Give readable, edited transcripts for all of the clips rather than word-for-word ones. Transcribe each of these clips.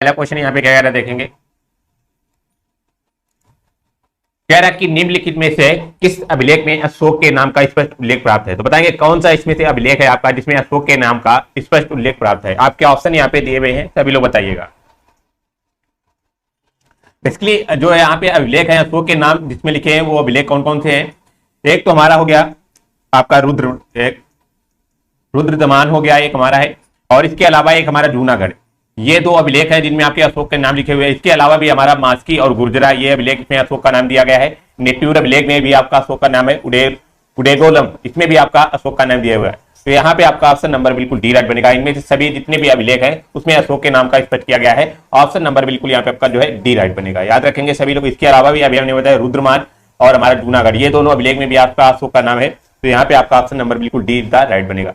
पहला क्वेश्चन यहाँ पे क्या कह रहा है देखेंगे। कह रहा है कि निम्नलिखित में से किस अभिलेख में अशोक के नाम का स्पष्ट उल्लेख प्राप्त है। तो बताएंगे कौन सा इसमें से अभिलेख है आपका जिसमें अशोक के नाम का स्पष्ट उल्लेख प्राप्त है। आपके ऑप्शन यहाँ पे दिए हुए हैं, सभी लोग बताइएगा। बेसिकली जो है यहाँ पे अभिलेख है अशोक के नाम जिसमें लिखे हैं वो अभिलेख कौन कौन से हैं। एक तो हमारा हो गया आपका रुद्रदमान हो गया, एक हमारा है, और इसके अलावा एक हमारा जूनागढ़। ये दो अभिलेख हैं जिनमें आपके अशोक के नाम लिखे हुए हैं। इसके अलावा भी हमारा मास्की और गुर्जरा ये अभिलेख में अशोक का नाम दिया गया है। नेट्यूर अभिलेख में भी आपका अशोक का नाम है। उडेगोलम इसमें भी आपका अशोक का नाम दिया हुआ है। तो यहाँ पे आपका ऑप्शन नंबर बिल्कुल डी राइट बनेगा। इनमें से सभी जितने भी अभिलेख है उसमें अशोक के नाम का स्पष्ट किया गया है। ऑप्शन नंबर बिल्कुल यहाँ पे आपका जो है डी राइट बनेगा, याद रखेंगे सभी लोग। इसके अलावा भी अभी हमने बताया रुद्रमान और हमारा जूनागढ़, ये दोनों अभिलेख में भी आपका अशोक का नाम है। तो यहाँ पे आपका ऑप्शन नंबर बिल्कुल डी राइट बनेगा।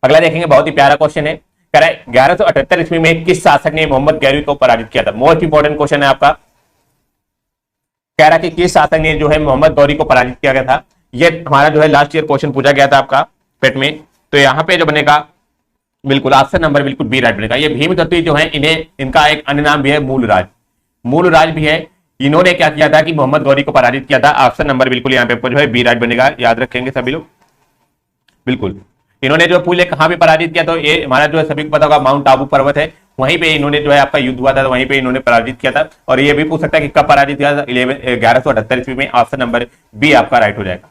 अगला देखेंगे, बहुत ही प्यारा क्वेश्चन है। कह रहा है 1178 ईस्वी में किस शासक ने मोहम्मद गौरी को पराजित किया था। मोस्ट इंपोर्टेंट क्वेश्चन है आपका। कह रहा है कि किस शासक ने जो है मोहम्मद गौरी को पराजित किया गया था। ये हमारा जो है लास्ट ईयर क्वेश्चन पूछा गया था आपका पेट में। तो यहाँ पे जो बनेगा बिल्कुल ऑप्शन नंबर बिल्कुल बी राइट बनेगा। ये भीमतत्वी जो है इन्हें इनका एक अन्य नाम भी है मूलराज भी है। इन्होंने क्या किया था कि मोहम्मद गौरी को पराजित किया था। ऑप्शन नंबर बिल्कुल यहाँ पे जो है बी राइट बनेगा, याद रखेंगे सभी लोग। बिल्कुल इन्होंने जो पुल कहां पे पराजित किया, तो ये हमारा जो है सभी को पता होगा माउंट आबू पर्वत है, वहीं पे इन्होंने जो है आपका युद्ध हुआ था, तो वहीं पे इन्होंने पराजित किया था। और ये भी पूछ सकता है कि कब पराजित किया था, 1178 ईस्वी में। ऑप्शन नंबर बी आपका राइट हो जाएगा।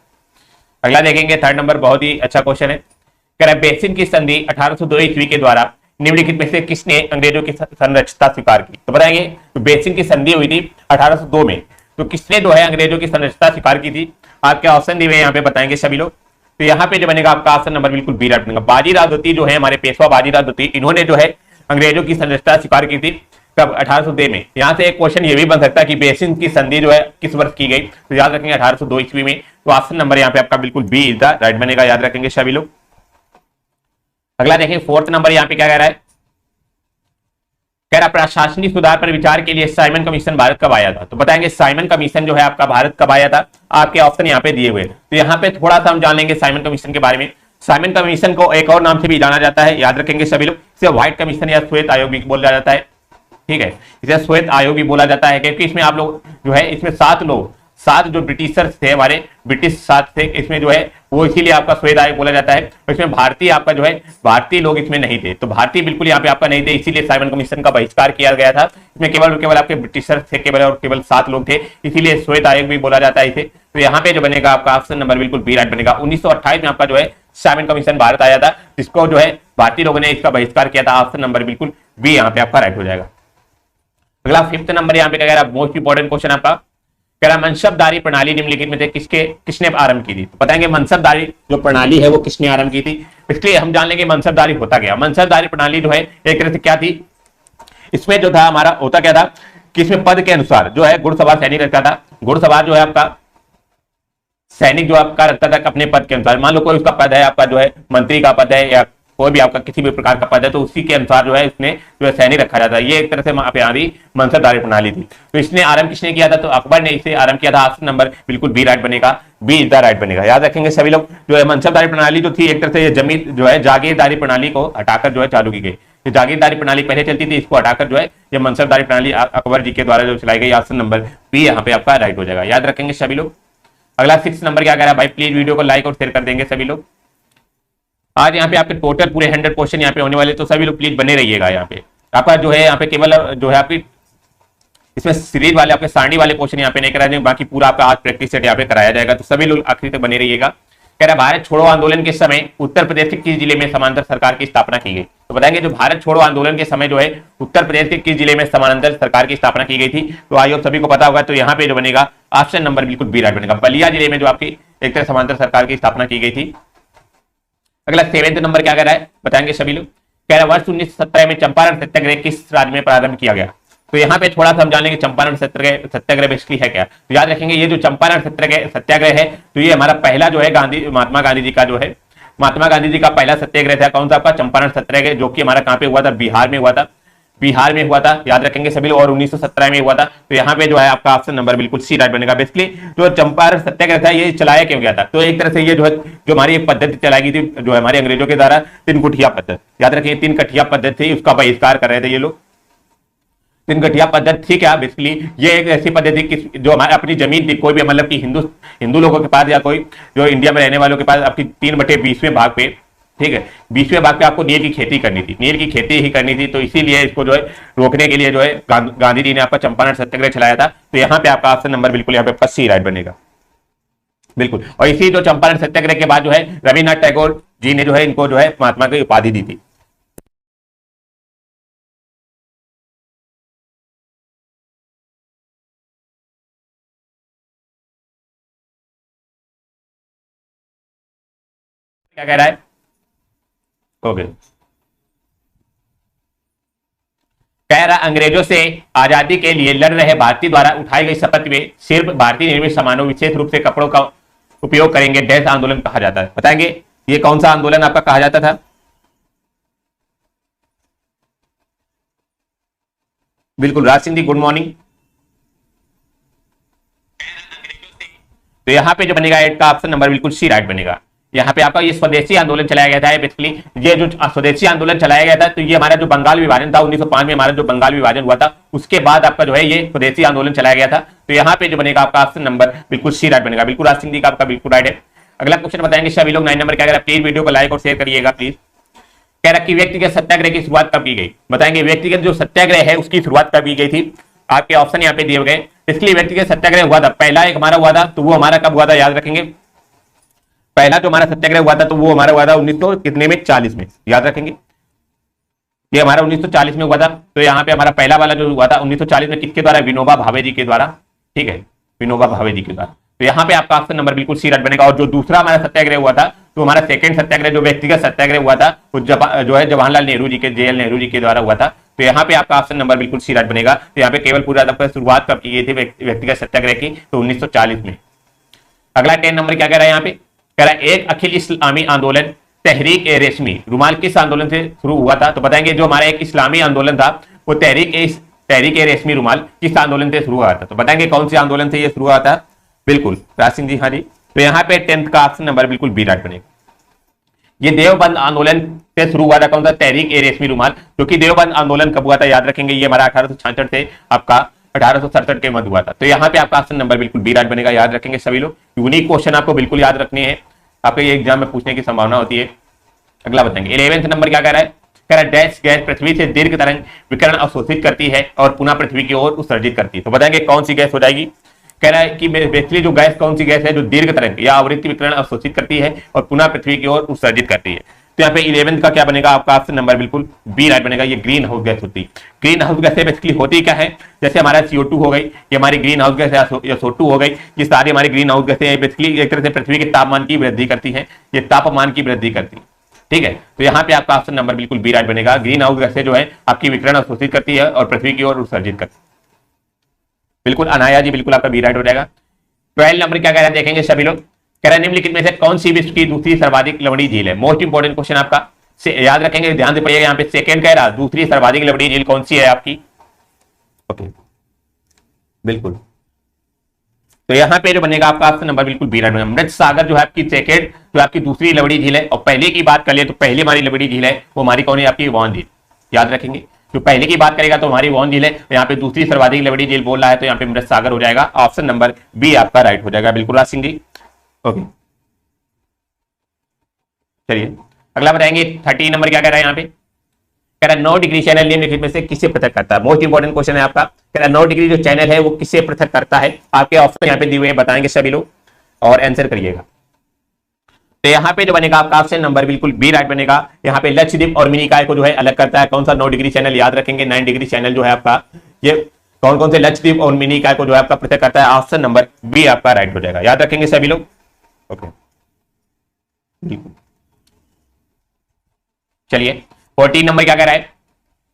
अगला देखेंगे थर्ड नंबर, बहुत ही अच्छा क्वेश्चन है। कह रहा है बेसिन की संधि 1802 ईस्वी के द्वारा निम्नलिखित में से किसने अंग्रेजों की संरक्षता स्वीकार की। तो बताएंगे तो बेसिन की संधि हुई थी 1802 में, तो किसने जो है अंग्रेजों की संरक्षता स्वीकार की थी। आपके ऑप्शन दिए हुए यहाँ पे बताएंगे सभी लोग। तो यहाँ पे जो बनेगा आपका ऑप्शन नंबर बिल्कुल बी राइट बनेगा। बाजीराव द्वितीय जो है हमारे पेशवा बाजीराव द्वितीय, इन्होंने जो है अंग्रेजों की संरक्षता स्वीकार की थी कब, 1802 में। यहाँ से एक क्वेश्चन ये भी बन सकता है कि बेसिन की संधि जो है किस वर्ष की गई, तो याद रखेंगे 1802 ईस्वी में। तो ऑप्शन नंबर यहाँ पे आपका बिल्कुल बी इज द राइट बनेगा, याद रखेंगे सभी लोग। अगला देखेंगे फोर्थ नंबर, यहाँ पे क्या कह रहा है। कह रहा प्रशासनिक सुधार पर विचार के लिए साइमन कमीशन भारत कब आया था। तो बताएंगे साइमन कमीशन जो है आपका भारत कब आया था। आपके ऑप्शन यहाँ पे दिए हुए। तो यहाँ पे थोड़ा सा हम जान लेंगे साइमन कमीशन के बारे में। साइमन कमीशन को एक और नाम से भी जाना जाता है, याद रखेंगे सभी लोग। इसे व्हाइट कमीशन या श्वेत आयोग भी बोला जाता है, ठीक है। इसे श्वेत आयोग भी बोला जाता है क्योंकि इसमें आप लोग जो है इसमें 7 जो ब्रिटिशर्स थे हमारे, ब्रिटिश 7 थे इसमें जो है, वो इसीलिए आपका श्वेत आयोग बोला जाता है। तो इसमें भारतीय आपका जो है भारतीय लोग इसमें नहीं थे, तो भारतीय बिल्कुल यहाँ पे आपका नहीं थे, इसीलिए साइमन कमीशन का बहिष्कार किया गया था। इसमें केवल आपके ब्रिटिशर्स थे केवल, और केवल 7 लोग थे, इसीलिए श्वेत आयोग भी बोला जाता है इसे। तो यहाँ पे जो बनेगा आपका ऑप्शन नंबर बिल्कुल बी राइट बनेगा। 1928 में आपका जो है साइमन कमीशन भारत आया था, जिसको जो है भारतीय लोगों ने इसका बहिष्कार किया था। ऑप्शन नंबर बिल्कुल बी यहाँ पे आपका राइट हो जाएगा। अगला फिफ्थ नंबर यहाँ पे क्या कह रहा है, मोस्ट इंपोर्टेंट क्वेश्चन आपका। कह रहा मनसबदारी प्रणाली निम्नलिखित में से किसने आरंभ की थी। तो बताएंगे मनसबदारी जो प्रणाली है वो किसने आरंभ की थी। इसलिए हम जान लेंगे मनसबदारी होता क्या। मनसबदारी प्रणाली जो है एक तरह से क्या थी, इसमें जो था हमारा होता क्या था कि इसमें पद के अनुसार जो है घुड़सवार सैनिक रखता था। घुड़सवार जो है आपका सैनिक जो आपका रखता था अपने पद के अनुसार। मान लो कोई उसका पद है आपका जो है मंत्री का पद है या कोई भी आपका किसी भी प्रकार का पद है, तो उसी के अनुसार जो है इसने जो है सैनिक रखा जाता है। ये एक तरह से हमारी मनसबदारी प्रणाली थी। तो इसने आरंभ किसने किया था, तो अकबर ने इसे आरंभ किया था। ऑप्शन नंबर बिल्कुल बी राइट बनेगा, बी इज द राइट बनेगा, याद रखेंगे सभी लोग। जो है मनसबदारी प्रणाली जो थी एक तरह से ये जमीन जो है जागीरदारी प्रणाली को हटाकर जो है चालू की गई। ये जागीरदारी प्रणाली पहले चलती थी, इसको हटाकर जो है ये मनसबदारी प्रणाली अकबर जी के द्वारा जो चलाई गई। ऑप्शन नंबर बी यहाँ पे आपका राइट हो जाएगा, याद रखेंगे सभी लोग। अगला 6 नंबर क्या कह रहा है भाई, प्लीज वीडियो को लाइक और शेयर कर देंगे सभी लोग। आज यहाँ पे आपके टोटल पूरे 100 क्वेश्चन यहाँ पे होने वाले, तो सभी लोग प्लीज बने रहिएगा। यहाँ पे आपका जो है यहाँ पे केवल जो है आपकी इसमें सीरीज वाले आपके सारणी वाले क्वेश्चन यहाँ पे नहीं कराए जाएंगे, बाकी पूरा आपका आज प्रैक्टिस सेट यहाँ पे कराया जाएगा, तो सभी लोग आखिरी तक बने रहिएगा। कह रहा है भारत छोड़ो आंदोलन के समय उत्तर प्रदेश के किस जिले में समांतर सरकार की स्थापना की गई। तो बताएंगे जो भारत छोड़ो आंदोलन के समय जो है उत्तर प्रदेश के किस जिले में समांतर सरकार की स्थापना की गई थी। तो आई होप सभी को पता होगा। तो यहाँ पे जो बनेगा ऑप्शन नंबर बिल्कुल बी राइट बनेगा। बलिया जिले में जो आपकी एक तरह समांतर सरकार की स्थापना की गई थी। अगला 7th नंबर क्या कह रहा है, बताएंगे सभी लोग। कह रहा है वर्ष 1917 में चंपारण सत्याग्रह किस राज्य में प्रारंभ किया गया। तो यहाँ पे थोड़ा सा हम जान लेंगे चंपारण सत्याग्रह बेसिकली है क्या। तो याद रखेंगे ये जो चंपारण सत्याग्रह है, तो ये हमारा पहला जो है महात्मा गांधी जी का जो है महात्मा गांधी जी का पहला सत्याग्रह था। कौन सा आपका, चंपारण सत्याग्रह, जो कि हमारा कहाँ पे हुआ था, बिहार में हुआ था। याद रखेंगे सभी लोग, और 1917 में हुआ था। तो यहाँ पे जो है आपका ऑप्शन नंबर बिल्कुल सी राइट बनेगा। बेसिकली जो चंपारण सत्याग्रह था ये चलाया क्यों गया था, तो एक तरह से ये जो है जो हमारी एक पद्धति चलाई गई थी जो हमारे अंग्रेजों के द्वारा 3 कुठिया पद्धति, याद रखिए 3 कठिया पद्धति थी, उसका बहिष्कार कर रहे थे ये लोग। दिन गठिया पद्धति थी क्या? बेसिकली ये एक ऐसी पद्धति कि जो हमारे अपनी जमीन थी, कोई भी मतलब कि हिंदू लोगों के पास या कोई जो इंडिया में रहने वालों के पास आपकी 3/20वें भाग पे, ठीक है, 20वें भाग पे आपको नील की खेती करनी थी, नील की खेती ही करनी थी। तो इसीलिए इसको जो है रोकने के लिए जो है गांधी जी ने आपका चंपारण सत्याग्रह चलाया था। तो यहाँ पे आपका ऑप्शन नंबर बिल्कुल यहाँ पे सी राइट बनेगा, बिल्कुल। और इसी जो चंपारण सत्याग्रह के बाद जो है रविन्द्रनाथ टैगोर जी ने जो है इनको जो है महात्मा की उपाधि दी थी। क्या कह रहा है? ओके, कह रहा अंग्रेजों से आजादी के लिए लड़ रहे भारतीय द्वारा उठाई गई शपथ में सिर्फ भारतीय निर्मित सामानों विशेष रूप से कपड़ों का उपयोग करेंगे, डैश आंदोलन कहा जाता है। बताएंगे ये कौन सा आंदोलन आपका कहा जाता था? बिल्कुल राज सिंह जी, गुड मॉर्निंग। तो यहाँ पे जो बनेगा एट का ऑप्शन नंबर बिल्कुल सी राइट बनेगा। यहाँ पे आपका ये स्वदेशी आंदोलन चलाया गया था। बेसिकली ये जो स्वदेशी आंदोलन चलाया गया था, तो ये हमारा जो बंगाल विभाजन था 1905 में, हमारा जो बंगाल विभाजन हुआ था उसके बाद आपका जो है ये स्वदेशी आंदोलन चलाया गया था। तो यहाँ पे जो बनेगा आपका ऑप्शन नंबर बिल्कुल सी राइट बनेगा। बिल्कुल राज सिंह जी का आपका बिल्कुल राइट है। अगला क्वेश्चन बताएंगे सभी लोग 9 नंबर क्या कह रहा है, प्लीज वीडियो को लाइक और शेयर करिएगा प्लीज। कह रहा कि व्यक्तिगत सत्याग्रह की शुरुआत कब की गई? बताएंगे व्यक्तिगत जो सत्याग्रह है उसकी शुरुआत कब की गई थी? आपके ऑप्शन यहाँ पे दिए गए। इसलिए व्यक्तिगत सत्याग्रह हुआ था, पहला एक हमारा हुआ था, तो वो हमारा कब हुआ था याद रखेंगे। पहला जो हमारा सत्याग्रह हुआ था तो वो हमारा हुआ था 1900 कितने में 40 में, याद रखेंगे। ये हमारा 1940 में हुआ था। तो यहाँ पे हमारा पहला वाला जो हुआ था 1940 में किसके द्वारा? विनोबा भावे जी के द्वारा, ठीक है, विनोबा भावे जी के द्वारा। तो यहाँ पे आपका ऑप्शन नंबर बिल्कुल सी राइट बनेगा। और जो दूसरा हमारा सत्याग्रह हुआ था, तो हमारा सेकंड सत्याग्रह जो व्यक्तिगत सत्याग्रह हुआ था वो जो है जवाहरलाल नेहरू जी के, JL नेहरू जी के द्वारा हुआ था। तो यहाँ पे आपका ऑप्शन नंबर बिल्कुल सी राइट बनेगा। तो यहाँ पे केवल पूरा शुरुआत कब की गई थी व्यक्तिगत सत्याग्रह की? तो 1940 में। अगला 10 नंबर क्या कह रहा है यहाँ पे? कह रहा है एक अखिल इस्लामी आंदोलन तहरीक ए रेशमी रुमाल किस आंदोलन से शुरू हुआ था? तो बताएंगे जो हमारा एक इस्लामी आंदोलन था वो तहरीक ए रेशमी रुमाल किस आंदोलन से शुरू हुआ था? तो बताएंगे कौन से आंदोलन से ये शुरू हुआ था? बिल्कुल राज सिंह जी, हाँ जी। तो यहाँ पे 10th का ऑप्शन नंबर बिल्कुल बी राइट बनेगा। ये देवबंद आंदोलन से शुरू हुआ था, कौन सा? तहरीक ए रेशमी रुमाल। क्योंकि देवबंद आंदोलन कब हुआ था याद रखेंगे, ये हमारा 1866 से आपका 1867 के मध्य हुआ था। तो यहाँ पे आपका ऑप्शन नंबर बिल्कुल बी राइट बनेगा, याद रखेंगे सभी लोग। यूनिक क्वेश्चन आपको बिल्कुल याद रखने हैं, आपके ये एग्जाम में पूछने की संभावना होती है। अगला बताएंगे 11th नंबर क्या कह रहा है? कह रहा है डैश गैस पृथ्वी से दीर्घ तरंग विकिरण अवशोषित करती है और पुनः पृथ्वी की ओर उत्सर्जित करती है। तो बताएंगे कौन सी गैस हो जाएगी? कह रहा है कि बेसिकली जो गैस कौन सी गैस है जो दीर्घ तरंग या आवृत्ति विकिरण अवशोषित करती है और पुनः पृथ्वी की ओर उत्सर्जित करती है। तो यहाँ पे 11th का क्या बनेगा आपका ऑप्शन नंबर बिल्कुल बी राइट बनेगा। ये ग्रीन हाउस गैस होती है। ग्रीन हाउस गैस बेसिकली होती क्या है? जैसे हमारा CO2 हो गई, ये हमारी ग्रीन हाउस गैस या SO2 हो गई, ये सारी हमारी ग्रीन हाउस गैसें बेसिकली एक तरह से पृथ्वी के तापमान की वृद्धि करती है, ये तापमान की वृद्धि करती है, ठीक है। तो यहाँ पे आपका ऑप्शन नंबर बिल्कुल बी राइट बनेगा। ग्रीन हाउस गैसें जो है आपकी विकिरण अवशोषित करती है और पृथ्वी की ओर उत्सर्जित करती है। बिल्कुल अनाया जी, बिल्कुल आपका बी राइट हो जाएगा। 12 नंबर क्या कह रहा है देखेंगे सभी लोग। कह रहा है निम्नलिखित में से कौन सी विश्व की दूसरी सर्वाधिक लंबी झील है? मोस्ट इंपोर्टेंट क्वेश्चन आपका, से याद रखेंगे, ध्यान से पढ़िएगा। यहाँ पे सेकंड कह रहा दूसरी सर्वाधिक लंबी झील कौन सी है आपकी? ओके, बिल्कुल। तो यहाँ पे जो बनेगा आपका ऑप्शन नंबर बिल्कुल बी राइट बनेगा। अमृत सागर जो है आपकी सेकंड, जो आपकी दूसरी लंबी झील है। और पहले की बात कर ले तो पहली हमारी लंबी झील है वो हमारी कौन है? आपकी वॉन झील, याद रखेंगे। जो पहले की बात करेगा तो हमारी वॉन झील है। यहाँ पे दूसरी सर्वाधिक लंबी झील बोल रहा है तो यहाँ पे अमृत सागर हो जाएगा। ऑप्शन नंबर बी आपका राइट हो जाएगा। बिल्कुल राज सिंह जी, ओके। चलिए अगला बताएंगे 13 नंबर क्या कह रहा है यहाँ पे? कह रहा है 9 डिग्री चैनल निम्नलिखित में से किसे पृथक करता है? मोस्ट इंपोर्टेंट क्वेश्चन है आपका। कह रहा है 9 डिग्री जो चैनल है वो किसे पृथक करता है? आपके ऑप्शन यहाँ पे दिए हुए हैं, बताएंगे सभी लोग और आंसर करिएगा। तो यहाँ पे जो बनेगा आपका ऑप्शन नंबर बिल्कुल बी राइट बनेगा। यहाँ पे लक्षद्वीप और मिनिकॉय को जो है अलग करता है कौन सा? 9 डिग्री चैनल, याद रखेंगे। 9 डिग्री चैनल जो है आपका ये कौन से लक्षद्वीप और मिनिकॉय को जो है आपका पृथक करता है? ऑप्शन नंबर बी आपका राइट हो जाएगा, याद रखेंगे सभी लोग, ओके। चलिए 14 नंबर क्या कह रहा है?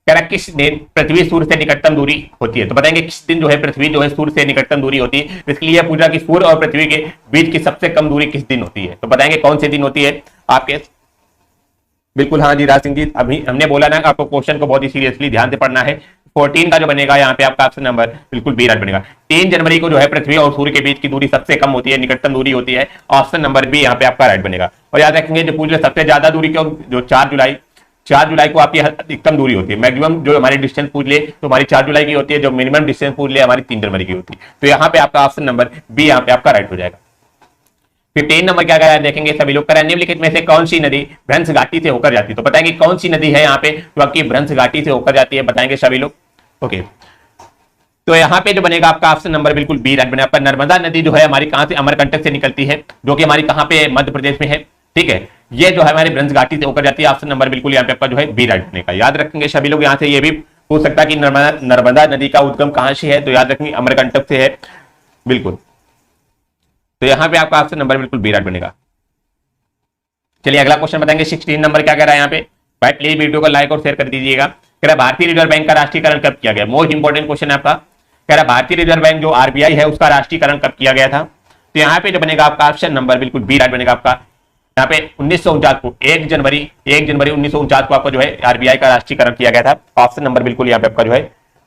कह रहा है किस दिन पृथ्वी सूर्य से निकटतम दूरी होती है? तो बताएंगे किस दिन जो है पृथ्वी जो है सूर्य से निकटतम दूरी होती है। इसलिए पूछा कि सूर्य और पृथ्वी के बीच की सबसे कम दूरी किस दिन होती है? तो बताएंगे कौन से दिन होती है आपके? बिल्कुल हाँ जी राज सिंह जी, अभी हमने बोला ना आपको क्वेश्चन को बहुत ही सीरियसली ध्यान से पढ़ना है। 14 का जो बनेगा यहाँ पे आपका ऑप्शन नंबर बिल्कुल बी राइट बनेगा। 3 जनवरी को जो है पृथ्वी और सूर्य के बीच की दूरी सबसे कम होती है, निकटतम दूरी होती है। ऑप्शन नंबर बी यहाँ पे आपका राइट बनेगा। और याद रखेंगे जो पूछ रहे सबसे ज्यादा दूरी क्यों, जो 4 जुलाई 4 जुलाई को आपकी अधिकतम दूरी होती है, मैक्सिमम जो हमारी डिस्टेंस पूछ ले तो हमारी 4 जुलाई की होती है, जो मिनिमम डिस्टेंस पूछ ले हमारी 3 जनवरी की होती है। तो यहाँ पे आपका ऑप्शन नंबर बी यहाँ पे आपका राइट हो जाएगा। 15 नंबर क्या कह रहा है देखेंगे सभी लोग, कह निम्नलिखित में से कौन सी नदी भ्रंश घाटी से होकर जाती है। तो बताएंगे कौन सी नदी है यहाँ पे जो आपकी भ्रंश घाटी से होकर जाती है, बताएंगे सभी लोग। ओके, तो यहाँ पे जो बनेगा आपका ऑप्शन नंबर बिल्कुल बी राइट बनेगा। आपका नर्मदा नदी जो है हमारी कहां से, अमरकंटक से निकलती है, जो कि हमारी कहां पे, मध्य प्रदेश में है। ठीक है, ये जो है हमारी भ्रंश घाटी से होकर जाती है। ऑप्शन नंबर बिल्कुल यहाँ पे आपका जो है बी राइट बनेगा। याद रखेंगे सभी लोग, यहाँ से ये भी पूछ सकता है कि नर्मदा नदी का उद्गम कहां से है, तो याद रखेंगे अमरकंटक से है बिल्कुल। तो यहाँ पे आपका ऑप्शन नंबर बिल्कुल बी राइट बनेगा। चलिए अगला क्वेश्चन बताएंगे 16 नंबर क्या कह रहा है यहाँ पे। भाई प्लीज वीडियो को लाइक और शेयर कर दीजिएगा। कह रहा भारतीय रिजर्व बैंक का राष्ट्रीयकरण कब किया गया, मोस्ट इंपोर्टेंट क्वेश्चन है आपका। कह रहा भारतीय रिजर्व बैंक जो आरबीआई है उसका राष्ट्रीयकरण कब किया गया था। तो यहाँ पे जो बनेगा आपका ऑप्शन नंबर बिल्कुल बी राइट बनेगा आपका। यहाँ पे 1949 को 1 जनवरी 1949 को आपको जो है आरबीआई का राष्ट्रीयकरण किया गया था। ऑप्शन नंबर बिल्कुल यहाँ पे आपका जो है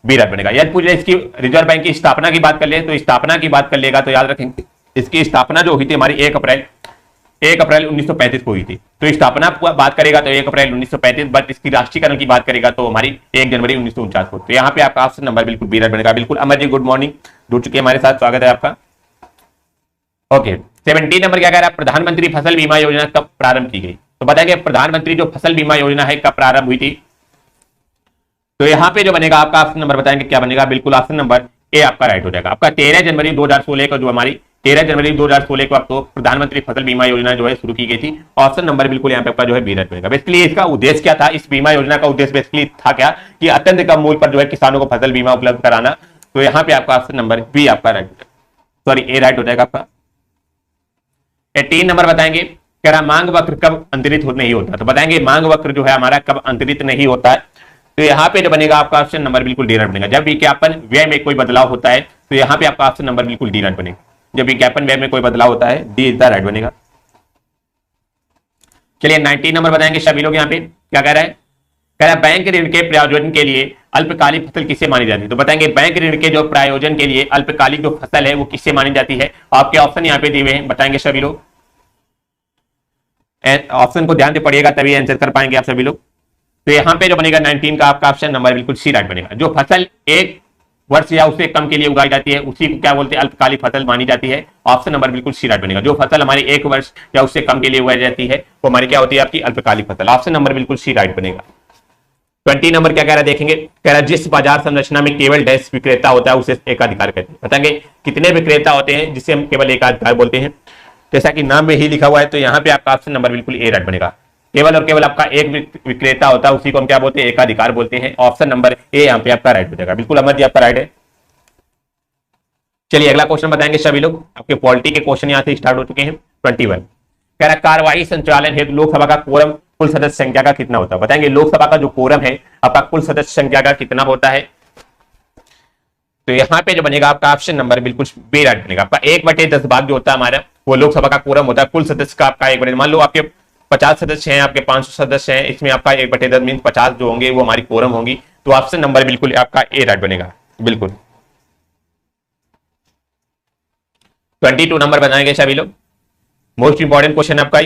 बी राइट बनेगा। यदि पूछे इसकी रिजर्व बैंक की स्थापना की बात कर ले, तो स्थापना की बात कर लेगा तो याद रखेंगे इसकी स्थापना जो हुई थी हमारी 1 अप्रैल 1935 को हुई थी। तो स्थापना बात करेगा तो 1 अप्रैल 1935, बट इसकी राष्ट्रीयकरण की बात करेगा तो हमारी 1 जनवरी 1949 को। तो यहाँ पे आपका ऑप्शन नंबर बिल्कुल बी राइट बनेगा। बिल्कुल अमर जी गुड मॉर्निंग, जुड़ चुके हमारे साथ, स्वागत है आपका। ओके, 17 नंबर क्या कह रहा है, प्रधानमंत्री फसल बीमा योजना कब प्रारंभ की गई। तो बताएंगे प्रधानमंत्री जो फसल बीमा योजना है कब प्रारंभ हुई थी। तो यहाँ पे जो बनेगा आपका ऑप्शन नंबर बताएंगे क्या बनेगा, बिल्कुल ऑप्शन नंबर ए आपका राइट हो जाएगा। आपका 13 जनवरी 2016 को जो हमारी 13 जनवरी 2016 को आपको प्रधानमंत्री फसल बीमा योजना जो है शुरू की गई थी। ऑप्शन नंबर बिल्कुल यहाँ पे आपका जो है बी राइट बनेगा। बेसिकली इसका उद्देश्य क्या था, इस बीमा योजना का उद्देश्य बेसिकली था क्या कि अत्यंत कम मूल्य पर जो है किसानों को फसल बीमा उपलब्ध कराना। तो यहाँ पे आपका ऑप्शन नंबर बी आपका राइट, सॉरी ए राइट हो जाएगा आपका। 18 नंबर बताएंगे, कह रहा मांग वक्र कब अंतरित नहीं होता। तो बताएंगे मांग वक्र जो है हमारा कब अंतरित नहीं होता है। तो यहाँ पे जो बनेगा आपका ऑप्शन नंबर बिल्कुल डी राइट बनेगा। जब विज्ञापन व्यय में कोई बदलाव होता है तो यहाँ पे आपका ऑप्शन नंबर बिल्कुल डी राइट बनेगा। जब विज्ञापन व्यय में कोई बदलाव होता है डी इज द राइट बनेगा। चलिए 19 नंबर बताएंगे सभी लोग। यहाँ पे क्या कह रहा है, कह रहा है बैंक ऋण के प्रायोजन के लिए अल्पकालिक फसल किसे मानी जाती है। तो बताएंगे बैंक ऋण के जो प्रायोजन के लिए अल्पकालिक जो फसल है वो किससे मानी जाती है। आपके ऑप्शन यहाँ पे दिए हुए हैं, बताएंगे सभी लोग। ऑप्शन को ध्यान से पढ़िएगा तभी आंसर कर पाएंगे आप सभी लोग। तो यहाँ पे जो बनेगा 19 का आपका ऑप्शन नंबर बिल्कुल सी राइट बनेगा। जो फसल 1 वर्ष या उससे कम के लिए उगाई जाती है उसी को क्या बोलते हैं, अल्पकालिक फसल मानी जाती है। ऑप्शन नंबर बिल्कुल सी राइट बनेगा। जो फसल हमारी 1 वर्ष या उससे कम के लिए उगाई जाती है वो हमारी क्या होती है, आपकी अल्पकालिक फसल। ऑप्शन नंबर बिल्कुल सी राइट बनेगा। 20 नंबर क्या कह रहा है देखेंगे, कह रहा है जिस बाजार संरचना में केवल डैश विक्रेता होता है उसे एकाधिकार कहते हैं। बताएंगे कितने विक्रेता होते हैं जिसे हम केवल एकाधिकार बोलते हैं। जैसा कि नाम में ही लिखा हुआ है तो यहाँ पे आपका ऑप्शन नंबर बिल्कुल ए राइट बनेगा। केवल और केवल आपका एक विक्रेता होता है उसी को हम क्या बोलते हैं, एकाधिकार बोलते हैं। ऑप्शन नंबर ए यहाँ पे आपका राइट हो जाएगा। बिल्कुल अमर जी आपका राइट है। चलिए अगला क्वेश्चन बताएंगे सभी लोग। आपके पॉलिटी के क्वेश्चन यहाँ से स्टार्ट हो चुके हैं। 21 कह रहा कार्यवाही संचालन हेतु लोकसभा का कोरम कुल सदस्य संख्या का कितना होता है। बताएंगे लोकसभा का जो कोरम है आपका कुल सदस्य संख्या का कितना होता है। तो यहाँ पे जो बनेगा आपका ऑप्शन नंबर बिल्कुल बी राइट बनेगा। आपका 1/10 भाग जो होता है हमारा वो लोकसभा का कोरम होता है। कुल सदस्य का आपका 1/10, मान लो आपके 50 सदस्य हैं, आपके 500 सदस्य हैं, इसमें आपका 1/10 मीन 50 जो होंगे वो हमारी कोरम होंगी। तो ऑप्शन नंबर बिल्कुल आपका ए राइट बनेगा। बिल्कुल 22 नंबर बनाएंगे सभी लोग। मोस्ट इंपॉर्टेंट क्वेश्चन आपका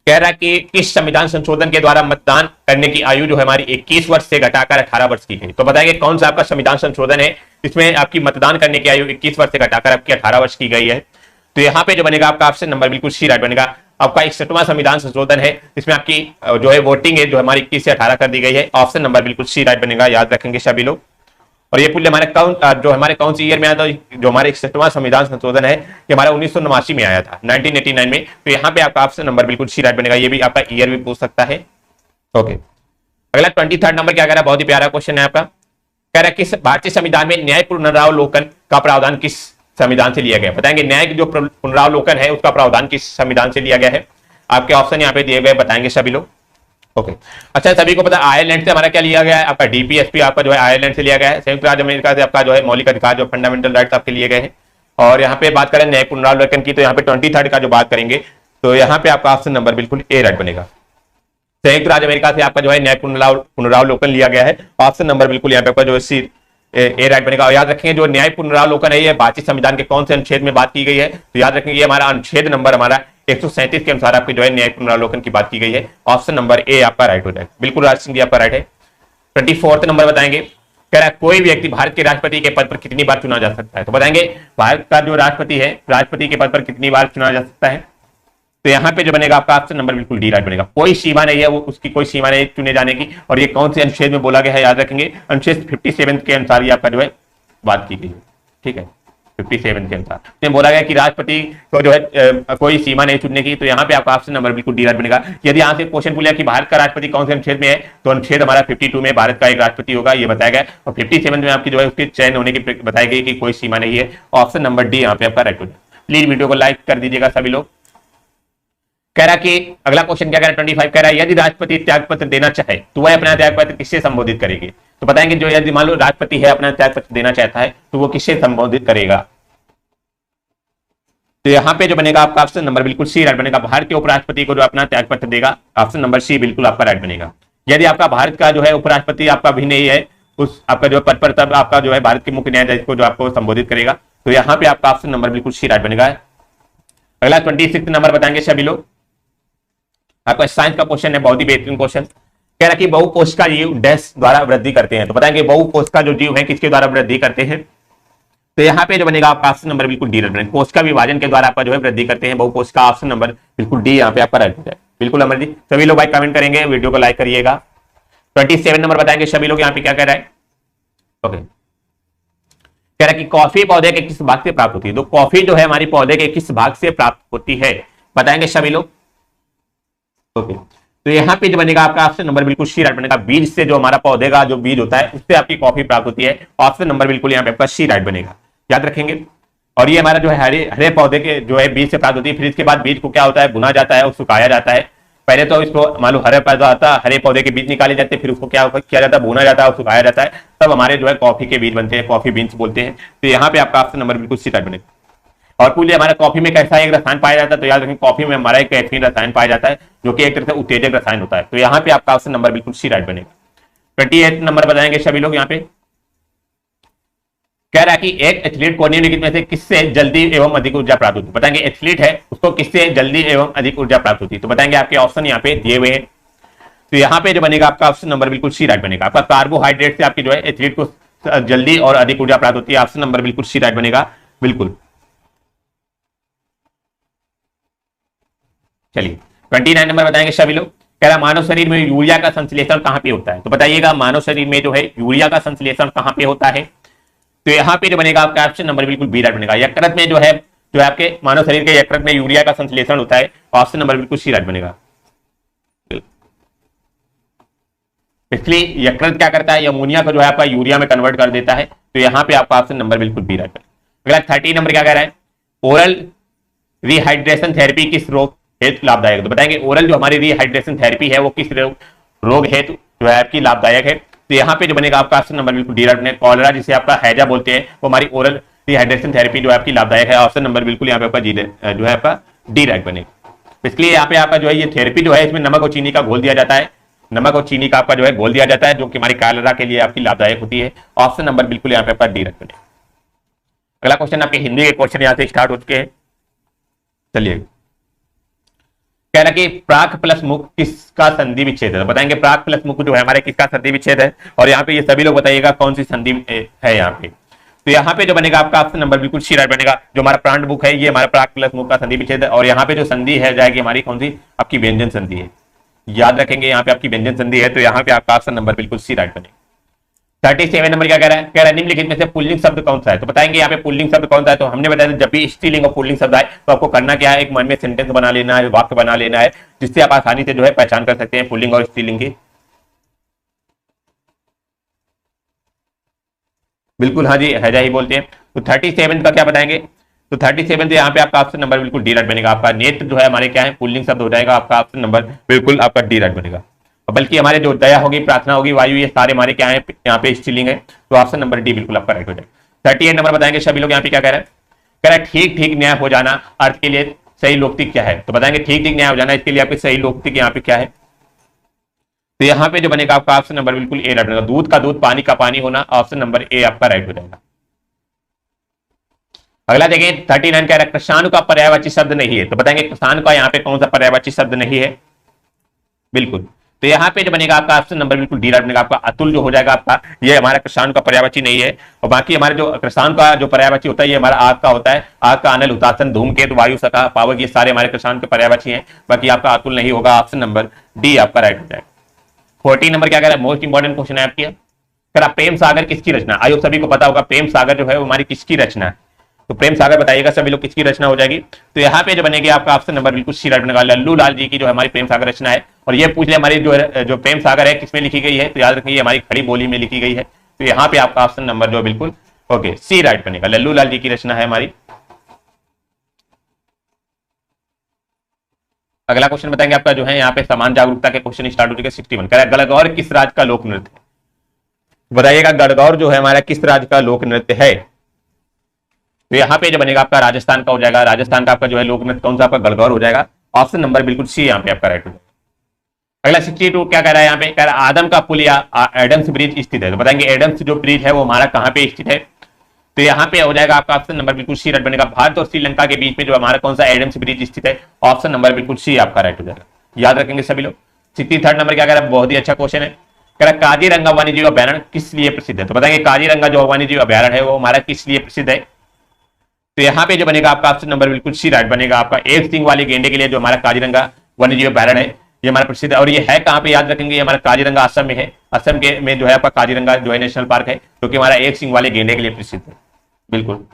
कह रहा है कि किस संविधान संशोधन के द्वारा मतदान करने की आयु जो है हमारी 21 वर्ष से घटाकर 18 वर्ष की गई। तो बताएंगे कौन सा आपका संविधान संशोधन है इसमें आपकी मतदान करने की आयु 21 वर्ष से घटाकर आपकी 18 वर्ष की गई है। तो यहाँ पे जो बनेगा आपका ऑप्शन नंबर बिल्कुल सी राइट बनेगा। आपका 61वां संविधान संशोधन है, इसमें आपकी जो है वोटिंग एज जो हमारी 21 से 18 कर दी गई है। ऑप्शन नंबर बिल्कुल सी राइट बनेगा, याद रखेंगे सभी लोग। और ये पूरे हमारे कौन सी ईयर में आया था, जो हमारे 61वां संविधान संशोधन है ये हमारा 1989 में आया था, 1989 में। तो यहाँ पे आपका ऑप्शन नंबर बिल्कुल सी राइट बनेगा। ये भी आपका ईयर भी पूछ सकता है। ओके, अगला 23 नंबर क्या कह रहा है, बहुत ही प्यारा क्वेश्चन है आपका। कह रहा है किस भारतीय संविधान में न्याय पुनरावलोकन का प्रावधान किस संविधान से लिया गया। बताएंगे न्याय जो पुनरावलोकन है उसका प्रावधान किस संविधान से लिया गया है। आपके ऑप्शन यहाँ पे दिए गए, बताएंगे सभी लोग। ओके, अच्छा सभी को पता आयरलैंड से हमारा क्या लिया गया है, आपका डीपीएसपी आपका जो है आयरलैंड से लिया गया है। संयुक्त राज्य अमेरिका से आपका जो है मौलिक अधिकार जो फंडामेंटल राइट्स आपके लिए गए हैं। और यहाँ पे बात करें न्याय पुनरावलोकन की तो यहाँ पे 23 का जो बात करेंगे तो यहाँ पे आपका ऑप्शन नंबर बिल्कुल ए राइट बनेगा। संयुक्त राज्य अमेरिका से आपका जो है न्याय पुनरावलोकन लिया गया है। ऑप्शन नंबर बिल्कुल यहाँ पे आपका जो है सी ए राइट बनेगा। और याद रखेंगे जो न्याय पुनरावलोकन है ये भारतीय संविधान के कौन से अनुच्छेद में बात की गई है, तो याद रखेंगे ये हमारा अनुच्छेद नंबर हमारा 137 के अनुसार आपकी जो है न्याय पुनरावलोकन की बात की गई है। ऑप्शन नंबर ए आपका राइट हो जाएगा। बिल्कुल राज सिंह जी आपका राइट है। 24 नंबर बताएंगे, कह रहा है कोई व्यक्ति भारत के राष्ट्रपति के पद पर कितनी बार चुना जा सकता है, तो बताएंगे भारत का जो राष्ट्रपति है राष्ट्रपति के पद पर कितनी बार चुना जा सकता है, तो यहाँ पे जो बनेगा आपका ऑप्शन नंबर बिल्कुल डी राइट बनेगा। कोई सीमा नहीं है, वो उसकी कोई सीमा नहीं चुने जाने की। और ये कौन से अनुच्छेद में बोला गया है, याद रखेंगे अनुच्छेद 57 के अनुसार ये आपका जो है बात की गई है, ठीक है 57 के अनुसार तो बोला गया कि राष्ट्रपति को जो है कोई सीमा नहीं चुनने की, तो यहाँ पे आपका ऑप्शन नंबर बिल्कुल डी राइट बनेगा। यदि यहाँ से क्वेश्चन पूछा कि भारत का राष्ट्रपति कौन से अनुच्छेद में है, तो अनुच्छेद हमारा 52 में भारत का एक राष्ट्रपति होगा ये बताया गया, और 57 में आपकी जो है उसके चयन होने की बताई गई कि कोई सीमा नहीं है। ऑप्शन नंबर डी यहाँ पे आपका राइट हो जाएगा। प्लीज वीडियो को लाइक कर दीजिएगा सभी लोग। कह रहा कि अगला क्वेश्चन क्या कह रहा है 25 कह रहा है यदि राष्ट्रपति त्यागपत्र देना चाहे तो वह अपना त्यागपत्र किससे संबोधित करेगी, तो बताएंगे जो यदि मान लो राष्ट्रपति है अपना त्यागपत्र देना चाहता है तो वो किससे संबोधित करेगा, तो यहाँ पे जो बनेगा आपका ऑप्शन नंबर बिल्कुल सी राइट बनेगा। भारत के उपराष्ट्रपति को जो अपना त्यागपत्र देगा, ऑप्शन नंबर सी बिल्कुल आपका राइट बनेगा। यदि आपका भारत का जो है उपराष्ट्रपति आपका भी नहीं है उस आपका जो पद पर, तब आपका जो है भारत के मुख्य न्यायाधीश को जो आपको संबोधित करेगा, तो यहाँ पे आपका ऑप्शन नंबर बिल्कुल सी राइट बनेगा। अगला 26 नंबर बताएंगे सभी लोग, आपका साइंस का क्वेश्चन है, बहुत ही बेहतरीन क्वेश्चन। कह रहा कि बहुकोशिका जीव डैश द्वारा वृद्धि करते हैं, तो बताएंगे बहुकोशिका जो जीव है किसके द्वारा वृद्धि करते हैं, तो यहाँ पे जो बनेगा आपका ऑप्शन नंबर बिल्कुल डी राइट बनेगा। कोशिका विभाजन के द्वारा आपका जो है वृद्धि करते हैं बहुकोशिका, ऑप्शन नंबर बिल्कुल डी यहाँ पे आपका राइट हो जाए। बिल्कुल अमर जी, सभी लोग भाई कमेंट करेंगे, वीडियो को लाइक करिएगा। 27 नंबर बताएंगे सभी लोग यहाँ पे क्या कह रहा है, ओके कह रहा है कि कॉफी पौधे के किस भाग से प्राप्त होती है, तो कॉफी जो है हमारी पौधे के किस भाग से प्राप्त होती है बताएंगे सभी लोग, ओके तो यहाँ पे जो बनेगा आपका ऑप्शन नंबर बिल्कुल सी राइट बनेगा। बीज से जो हमारा पौधे का जो बीज होता है उससे आपकी कॉफी प्राप्त होती है, ऑप्शन नंबर बिल्कुल यहाँ पे आपका सी राइट बनेगा, याद रखेंगे। और ये हमारा जो है हरे पौधे के जो है बीज से प्राप्त होती है, फिर इसके बाद बीज को क्या होता है भुना जाता है और सुखाया जाता है। पहले तो इसको मालूम हरे पौधा आता है, हरे पौधे के बीज निकाले जाते हैं, फिर उसको क्या किया जाता है भुना जाता है और सुखाया जाता है, तब हमारे जो है कॉफी के बीज बनते हैं, कॉफी बीन्स बोलते हैं। तो यहाँ पे आपका ऑप्शन नंबर बिल्कुल सी राइट बनेगा। और पूरी हमारा कॉफी में कैसा एक रसायन पाया जाता है, तो याद रखें कॉफी में हमारा एक कैफीन रसायन पाया जाता है जो कि एक तरह से उत्तेजक रसायन होता है, तो यहाँ पे आपका ऑप्शन नंबर बिल्कुल सी राइट बनेगा। 28 नंबर बताएंगे सभी लोग। यहाँ पे कह रहा है कि एक एथलीट को निम्नलिखित में से किससे जल्दी एवं अधिक ऊर्जा प्राप्त होती है, बताएंगे एथलीट है उसको किससे जल्दी एवं अधिक ऊर्जा प्राप्त होती है, तो बताएंगे आपके ऑप्शन यहाँ पे दिए हुए हैं। तो यहाँ पे जो बनेगा आपका ऑप्शन नंबर बिल्कुल सी राइट बनेगा। आपका कार्बोहाइड्रेट से आपकी जो है एथलीट को जल्दी और अधिक ऊर्जा प्राप्त होती है, ऑप्शन नंबर बिल्कुल सी राइट बनेगा। बिल्कुल चलिए 29 नंबर बताएंगे सभी लोग। कह रहा मानव शरीर में यूरिया का संश्लेषण कहां पे होता है, तो बताइएगा मानव शरीर में जो है यूरिया का संश्लेषण कहां पे होता है, तो यहाँ पे जो बनेगा आपका ऑप्शन नंबर बिल्कुल बी राइट बनेगा। यकृत में जो है जो आपके मानव शरीर के यकृत में यूरिया का संश्लेषण होता है, ऑप्शन नंबर बिल्कुल सी राइट बनेगा। इसलिए यकृत क्या करता है अमोनिया को जो है आपका यूरिया में कन्वर्ट कर देता है, तो यहाँ पे आपका ऑप्शन नंबर बिल्कुल बी राइट बनेगा। अगला 30 नंबर क्या कह रहा है, ओरल रिहाइड्रेशन थेरेपी किस रोग हेतु लाभदायक, तो बताएंगे ओरल जो हमारी रिहाइड्रेशन थेरेपी है वो किस रोग हेतु जो है आपकी लाभदायक है, तो यहाँ पे जो बनेगा आपका ऑप्शन नंबर बिल्कुल डी राइट बनेगा। कॉलरा जिसे आपका हैजा बोलते हैं वो हमारी ओरल रिहाइड्रेशन थेरेपी जो है आपकी लाभदायक है, ऑप्शन नंबर बिल्कुल यहाँ पे आपका जो है आपका डी राइट बनेगा। इसलिए यहाँ पे आपका जो है ये थेरेपी जो है इसमें नमक और चीनी का घोल दिया जाता है, नमक और चीनी का आपका जो है घोल दिया जाता है जो कि हमारी कॉलरा के लिए आपकी लाभदायक होती है, ऑप्शन नंबर बिल्कुल यहाँ पे आपका डी राइट बनेगा। अगला क्वेश्चन आपके हिंदी के क्वेश्चन यहाँ से स्टार्ट हो चुके हैं। चलिए कह रहा कि प्राक प्लस मुख किसका संधि विच्छेद है, बताएंगे प्राक प्लस मुख जो है हमारे किसका संधि विच्छेद है, और यहाँ पे ये सभी लोग बताइएगा कौन सी संधि है यहाँ पे, तो यहाँ पे जो बनेगा आपका ऑप्शन नंबर बिल्कुल सी राइट बनेगा। जो हमारा प्रांड मुख है ये हमारा प्राक प्लस मुख का संधि विच्छेद है, और यहाँ पे जो संधि है जाएगी हमारी कौन सी आपकी व्यंजन संधि है, याद रखेंगे यहाँ पे आपकी व्यंजन संधि है, तो यहाँ पे आपका ऑप्शन नंबर बिल्कुल सी राइट बनेगा। 37 नंबर क्या कह रहा है, कह रहा है निम्नलिखित में से पुल्लिंग शब्द कौन सा है, तो बताएंगे यहाँ पे पुल्लिंग शब्द कौन सा है, तो हमने बताया जब भी स्त्रीलिंग और पुल्लिंग शब्द आए तो आपको करना क्या है, एक मन में सेंटेंस बना लेना है, वाक्य बना लेना है, जिससे आप आसानी से जो है पहचान कर सकते हैं पुल्लिंग और स्त्रीलिंग की। बिल्कुल हाँ जी हैजा ही बोलते हैं। तो 37 का क्या बताएंगे, तो 37 यहाँ पे आपका ऑप्शन नंबर बिल्कुल डी राइट बनेगा। आपका नेत्र जो है हमारे क्या है पुल्लिंग शब्द हो जाएगा, आपका ऑप्शन नंबर बिल्कुल आपका डी राइट बनेगा। बल्कि हमारे जो दया होगी प्रार्थना होगी वायु ये सारे हमारे क्या है यहाँ पे स्त्रीलिंग है, तो ऑप्शन नंबर डी बिल्कुल आपका राइट हो जाएगा। 38 नंबर बताएंगे सभी लोग यहाँ पे क्या कह रहा है, कह रहा है ठीक ठीक न्याय हो जाना अर्थ के लिए सही लोकोक्ति क्या है, तो बताएंगे ठीक ठीक न्याय हो जाना इसके लिए आपकी सही लोकोक्ति यहाँ पे क्या है, तो यहाँ पे जो बनेगा आपका ऑप्शन नंबर बिल्कुल ए राइट बनेगा। दूध का दूध, पानी का पानी होना, ऑप्शन नंबर ए आपका राइट हो जाएगा। अगला देखें 39 कह रहा है कृषाणु का पर्यायवाची शब्द नहीं है, तो बताएंगे कृषाणु का यहाँ पे कौन सा पर्यायवाची शब्द नहीं है। बिल्कुल, तो यहाँ पे जो बनेगा आपका ऑप्शन नंबर बिल्कुल डी राइट बनेगा। आपका अतुल जो हो जाएगा आपका, ये हमारा कृषाणु का पर्यायवाची नहीं है। और बाकी हमारे जो कृषाणु का जो पर्यायवाची होता है ये हमारा आग का होता है। आग का, अनल, हुतासन, धूमकेतु, वायु, सका, पावक, ये सारे हमारे कृषाणु के पर्यायवाची हैं। बाकी आपका अतुल नहीं होगा, ऑप्शन नंबर डी आपका राइट हो जाएगा। 14 नंबर क्या कह रहा है, मोस्ट इंपॉर्टेंट क्वेश्चन है आपकी, कह रहा प्रेम सागर किसकी रचना। आयोग सभी को पता होगा प्रेम सागर जो है वो हमारी किसकी रचना है। तो प्रेम सागर बताइएगा सभी लोग किसकी रचना हो जाएगी। तो यहाँ पे जो बनेगी आपका ऑप्शन नंबर बिल्कुल सी राइट बनेगा, लल्लू लाल जी की जो हमारी प्रेम सागर रचना है। और ये पूछ ले हमारी जो प्रेम सागर है किसमें लिखी गई है, तो याद रखिए हमारी खड़ी बोली में लिखी गई है। तो यहाँ पे आपका ऑप्शन नंबर जो बिल्कुल ओके सी राइट बनेगा, लल्लू लाल जी की रचना है हमारी। अगला क्वेश्चन बताएंगे आपका जो है यहाँ पे समान जागरूकता के क्वेश्चन स्टार्ट हो चुके 61। कह रहा है गणगौर किस राज्य का लोक नृत्य है, बताइएगा गणगौर जो है हमारा किस राज्य का लोक नृत्य है। तो यहाँ पे जो बनेगा आपका राजस्थान का हो जाएगा। राजस्थान का आपका जो है लोक नृत्य कौन सा आपका गणगौर हो जाएगा, ऑप्शन नंबर बिल्कुल सी यहाँ पे आपका राइट हो जाएगा। अगला 62 क्या कह रहा है यहाँ पे, कह रहा है आदम का पुल या एडम्स ब्रिज स्थित है। तो बताएंगे एडम्स जो ब्रिज है वो हमारा कहाँ पे स्थित है। तो यहाँ पे हो जाएगा आपका ऑप्शन नंबर बिल्कुल सी राइट बनेगा। भारत और श्रीलंका के बीच में जो हमारा कौन सा एडम्स ब्रिज स्थित है, ऑप्शन नंबर बिल्कुल सी आपका राइट हो जाएगा। याद रखेंगे सभी लोग। 63 नंबर क्या कह रहा है, बहुत ही अच्छा क्वेश्चन है, कह रहा है काजीरंगा वन्यजीव अभ्यारण्य किस लिए प्रसिद्ध है। तो बताएंगे काजीरंगा जो वन्यजीव अभ्यारण्य है वो हमारा किस लिए प्रसिद्ध है। तो यहाँ पे जो बनेगा आपका ऑप्शन नंबर बिल्कुल सी राइट बनेगा। आपका एक सिंग वाले गेंडे के लिए जो हमारा काजीरंगा वन्यजीव अभ्यारण्य है ये हमारा प्रसिद्ध है। और ये है कहाँ पे, याद रखेंगे ये हमारा काजीरंगा असम में है। असम के में जो है आपका काजीरंगा जो है नेशनल पार्क है, जो कि हमारा एक सिंग वाले गेंडे के लिए प्रसिद्ध है। बिल्कुल।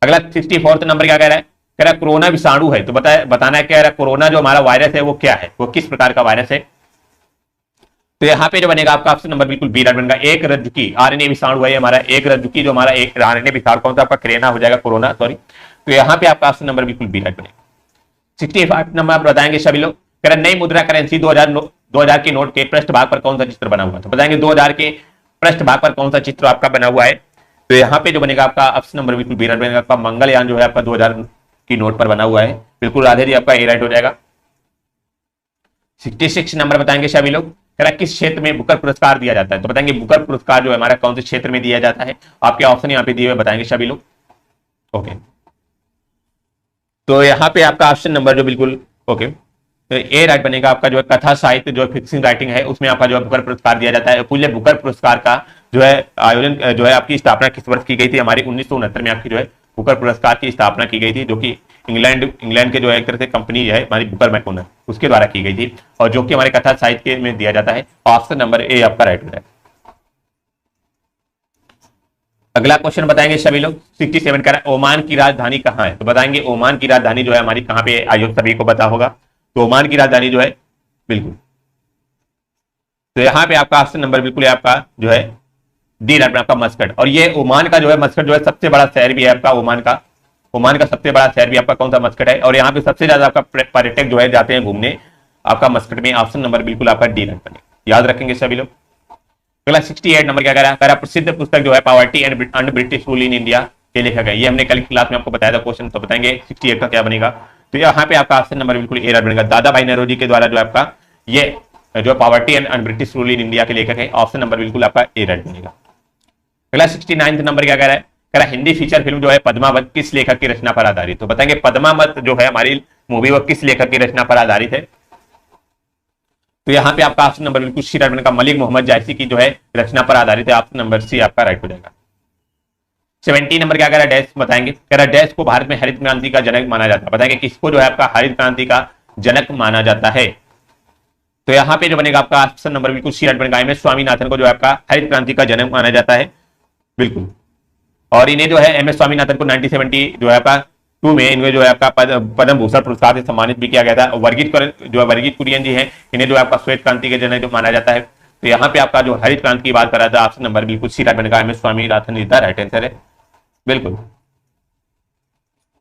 अगला 64 नंबर क्या कह रहा है, कह रहा है कोरोना विषाणु है। तो बताना है कह रहा है कोरोना जो हमारा वायरस है वो क्या है, वो किस प्रकार का वायरस है। तो यहाँ पे जो बनेगा आपका ऑप्शन नंबर बिल्कुल बी राइट बनेगा। एक रज्जुकी आरएनए विषाणु है हमारा, एक रज्जुकी जो हमारा एक आरएनए विषाणु कौन सा आपका कोरोना हो जाएगा, कोरोना सॉरी। तो यहाँ पे आपका ऑप्शन नंबर बिल्कुल बी राइट बनेगा। 65 नंबर आप बताएंगे सभी लोग, कह रहा नई मुद्रा करेंसी 2000 के नोट के पृष्ठ भाग पर कौन सा चित्र बना हुआ। तो बताएंगे 2000 के पृष्ठ भाग पर कौन सा चित्र आपका बना हुआ है। तो यहाँ पे जो बनेगा आपका ऑप्शन नंबर बिल्कुल बी राइट बनेगा। आपका मंगलयान जो है आपका 2000 की नोट पर बना हुआ है। बिल्कुल राधे जी आपका ए राइट हो जाएगा। 66 नंबर बताएंगे सभी लोग, कह रहा किस क्षेत्र में बुकर पुरस्कार दिया जाता है। तो बताएंगे बुकर पुरस्कार जो है हमारा कौन से क्षेत्र में दिया जाता है। आपके ऑप्शन यहाँ पे दिए हुए बताएंगे सभी लोग। ओके, तो यहाँ पे आपका ऑप्शन नंबर जो बिल्कुल ओके तो ए राइट बनेगा। आपका जो है कथा साहित्य जो फिक्सिंग राइटिंग है उसमें आपका जो है बुकर पुरस्कार दिया जाता है। पूज्य बुकर पुरस्कार का जो है आयोजन जो है आपकी स्थापना किस वर्ष की गई थी, हमारी 1969 में आपकी जो है बुकर पुरस्कार की स्थापना की गई थी, जो कि इंग्लैंड के जो है एक तरह से कंपनी है हमारी बुकर मैकोनर उसके द्वारा की गई थी, और जो कि हमारे कथा साहित्य में दिया जाता है। ऑप्शन नंबर ए आपका राइट हो जाएगा। अगला क्वेश्चन बताएंगे सभी लोग 67 का ओमान की राजधानी कहाँ है। तो बताएंगे ओमान की राजधानी जो है हमारी कहाँ पे, आयोग सभी को पता होगा। तो ओमान की राजधानी जो है बिल्कुल, तो यहाँ पे आपका ऑप्शन नंबर बिल्कुल है आपका जो है डी राइट आपका मस्कट। और ये ओमान का जो है मस्कट जो है सबसे बड़ा शहर भी है आपका ओमान का सबसे बड़ा शहर भी आपका कौन सा मस्कट है। और यहाँ पे सबसे ज्यादा आपका पर्यटक जो है जाते हैं घूमने आपका मस्कट में। ऑप्शन नंबर बिल्कुल आपका डी राइट बनेगा। याद रखेंगे सभी लोग। अगला 68 नंबर क्या कह रहा है, प्रसिद्ध पुस्तक जो है poverty and British rule in India के लेखक है। ये हमने कल की क्लास में आपको बताया था क्वेश्चन। तो बताएंगे 68 का क्या बनेगा। तो यहाँ पे आपका ऑप्शन नंबर बिल्कुल ए राइट बनेगा। दादा भाई नौरोजी के द्वारा जो आपका ये जो poverty and British rule in India के लेखक है। ऑप्शन नंबर बिल्कुल आपका ए राइट बनेगा। अगला 69 नंबर क्या कह रहा है, कह रहा हिंदी फीचर फिल्म जो है पद्मावत किस लेखक की रचना पर आधारित। तो बताएंगे पद्मावत जो है हमारी मूवी वो किस लेखक की रचना पर आधारित है। तो यहाँ पे आपका ऑप्शन नंबर बिल्कुल सी राइट बनेगा। मलिक मोहम्मद जायसी की जो है रचना पर आधारित है। ऑप्शन नंबर सी आपका राइट हो जाएगा। 70 नंबर क्या कह रहा है, डैश बताएंगे, कह रहा है डैश को भारत में हरित क्रांति का जनक माना जाता है। बताएंगे किसको जो है आपका हरित क्रांति का जनक माना जाता है। तो यहाँ पे जो बनेगा आपका ऑप्शन नंबर बिल्कुल सी राइट बनेगा। एम.एस. स्वामीनाथन को जो है आपका हरित क्रांति का जनक माना जाता है। बिल्कुल, और इन्हें जो है एम.एस. स्वामीनाथन को 1970 जो है आपका 2 में इन्हें जो है आपका पद्म भूषण पुरस्कार से सम्मानित भी किया गया था। वर्गीज कुरियन जी हैं, इन्हें जो है आपका श्वेत क्रांति के जनक जो माना जाता है। तो यहाँ पे आपका जो हरित क्रांति की बात कर रहा था ऑप्शन नंबर बिल्कुल सी राइट बनेगा। M S. Swaminathan is the right answer है। बिल्कुल।